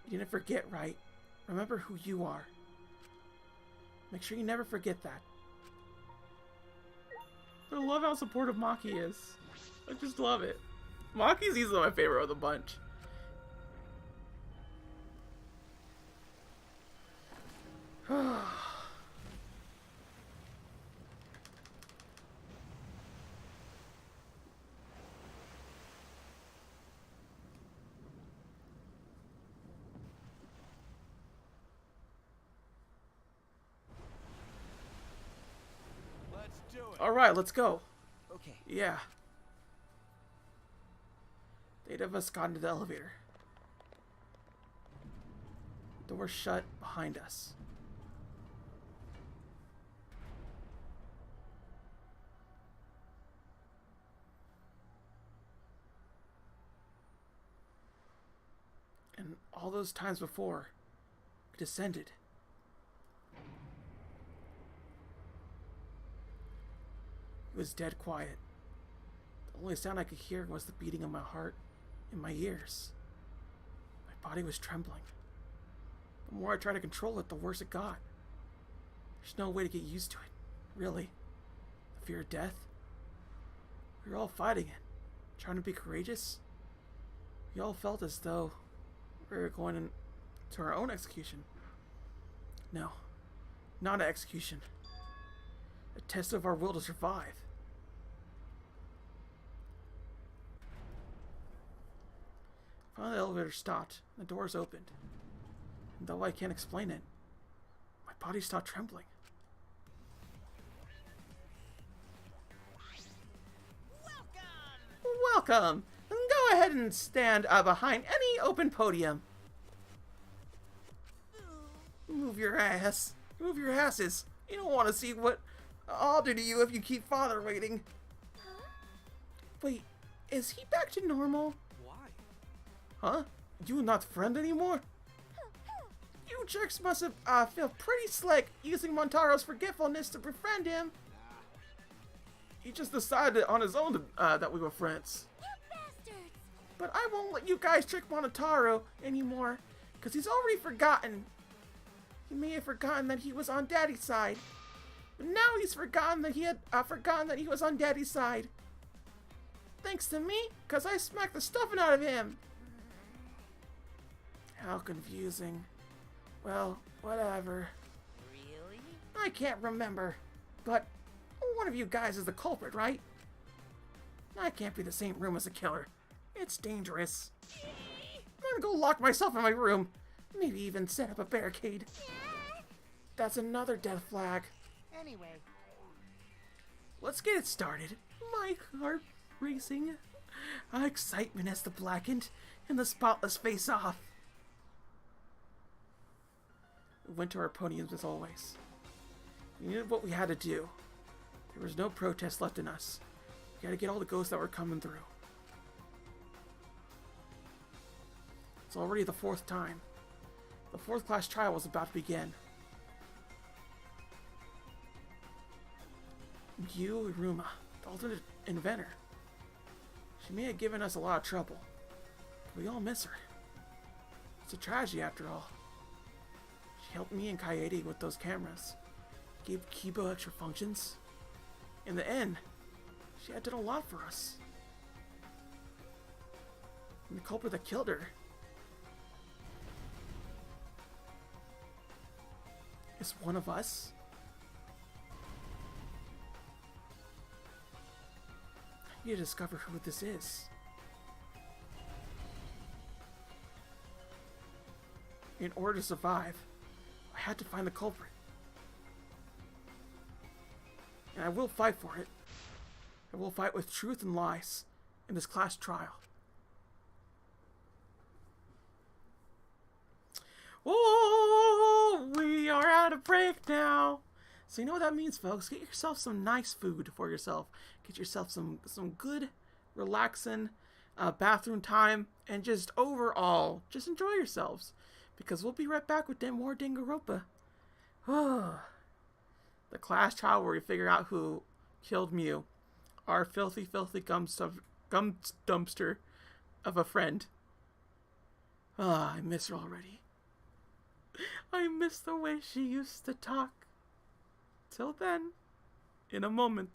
You didn't forget, right? Remember who you are. Make sure you never forget that. I love how supportive Maki is. I just love it. Maki's easily my favorite of the bunch. do it. Alright, let's go. Okay. Yeah. The 8 of us got into the elevator. Door shut behind us. And all those times before, we descended. It was dead quiet. The only sound I could hear was the beating of my heart in my ears. My body was trembling. The more I tried to control it, the worse it got. There's no way to get used to it, really. The fear of death. We were all fighting it, trying to be courageous. We all felt as though we were going into our own execution. No, not an execution. A test of our will to survive. Finally, the elevator stopped, and the doors opened. And though I can't explain it, my body stopped trembling. Welcome! Go ahead and stand behind any open podium. Move your ass. Move your asses. You don't want to see what I'll do to you if you keep father waiting. Wait, is he back to normal? Why? Huh? You not friend anymore? You jerks must have feel pretty slick using Montaro's forgetfulness to befriend him. He just decided on his own that we were friends. You bastards! But I won't let you guys trick Monotaro anymore, because he's already forgotten. He may have forgotten that he was on Daddy's side. But now he's forgotten that he was on Daddy's side. Thanks to me, because I smacked the stuffing out of him. How confusing. Well, whatever. Really? I can't remember, but one of you guys is the culprit, right? I can't be the same room as the killer. It's dangerous. I'm gonna go lock myself in my room. Maybe even set up a barricade. That's another death flag. Anyway, Let's get it started. My heart racing. Excitement as the blackened and the spotless face off. We went to our podiums as always. We knew what we had to do. There was no protest left in us. We had to get all the ghosts that were coming through. It's already the 4th time. The 4th class trial was about to begin. Yu Iruma, the alternate inventor. She may have given us a lot of trouble, but we all miss her. It's a tragedy after all. She helped me and Kaede with those cameras, gave Kibo extra functions. In the end, she had done a lot for us. And the culprit that killed her is one of us. I need to discover who this is. In order to survive, I had to find the culprit. And I will fight for it. I will fight with truth and lies in this class trial. Oh, we are at a break now. So you know what that means, folks. Get yourself some nice food for yourself. Get yourself some good, relaxing bathroom time. And just overall, just enjoy yourselves. Because we'll be right back with more Danganronpa. The class trial where we figure out who killed Mew. Our filthy, filthy gum dumpster of a friend. I miss her already. I miss the way she used to talk. Till then, in a moment.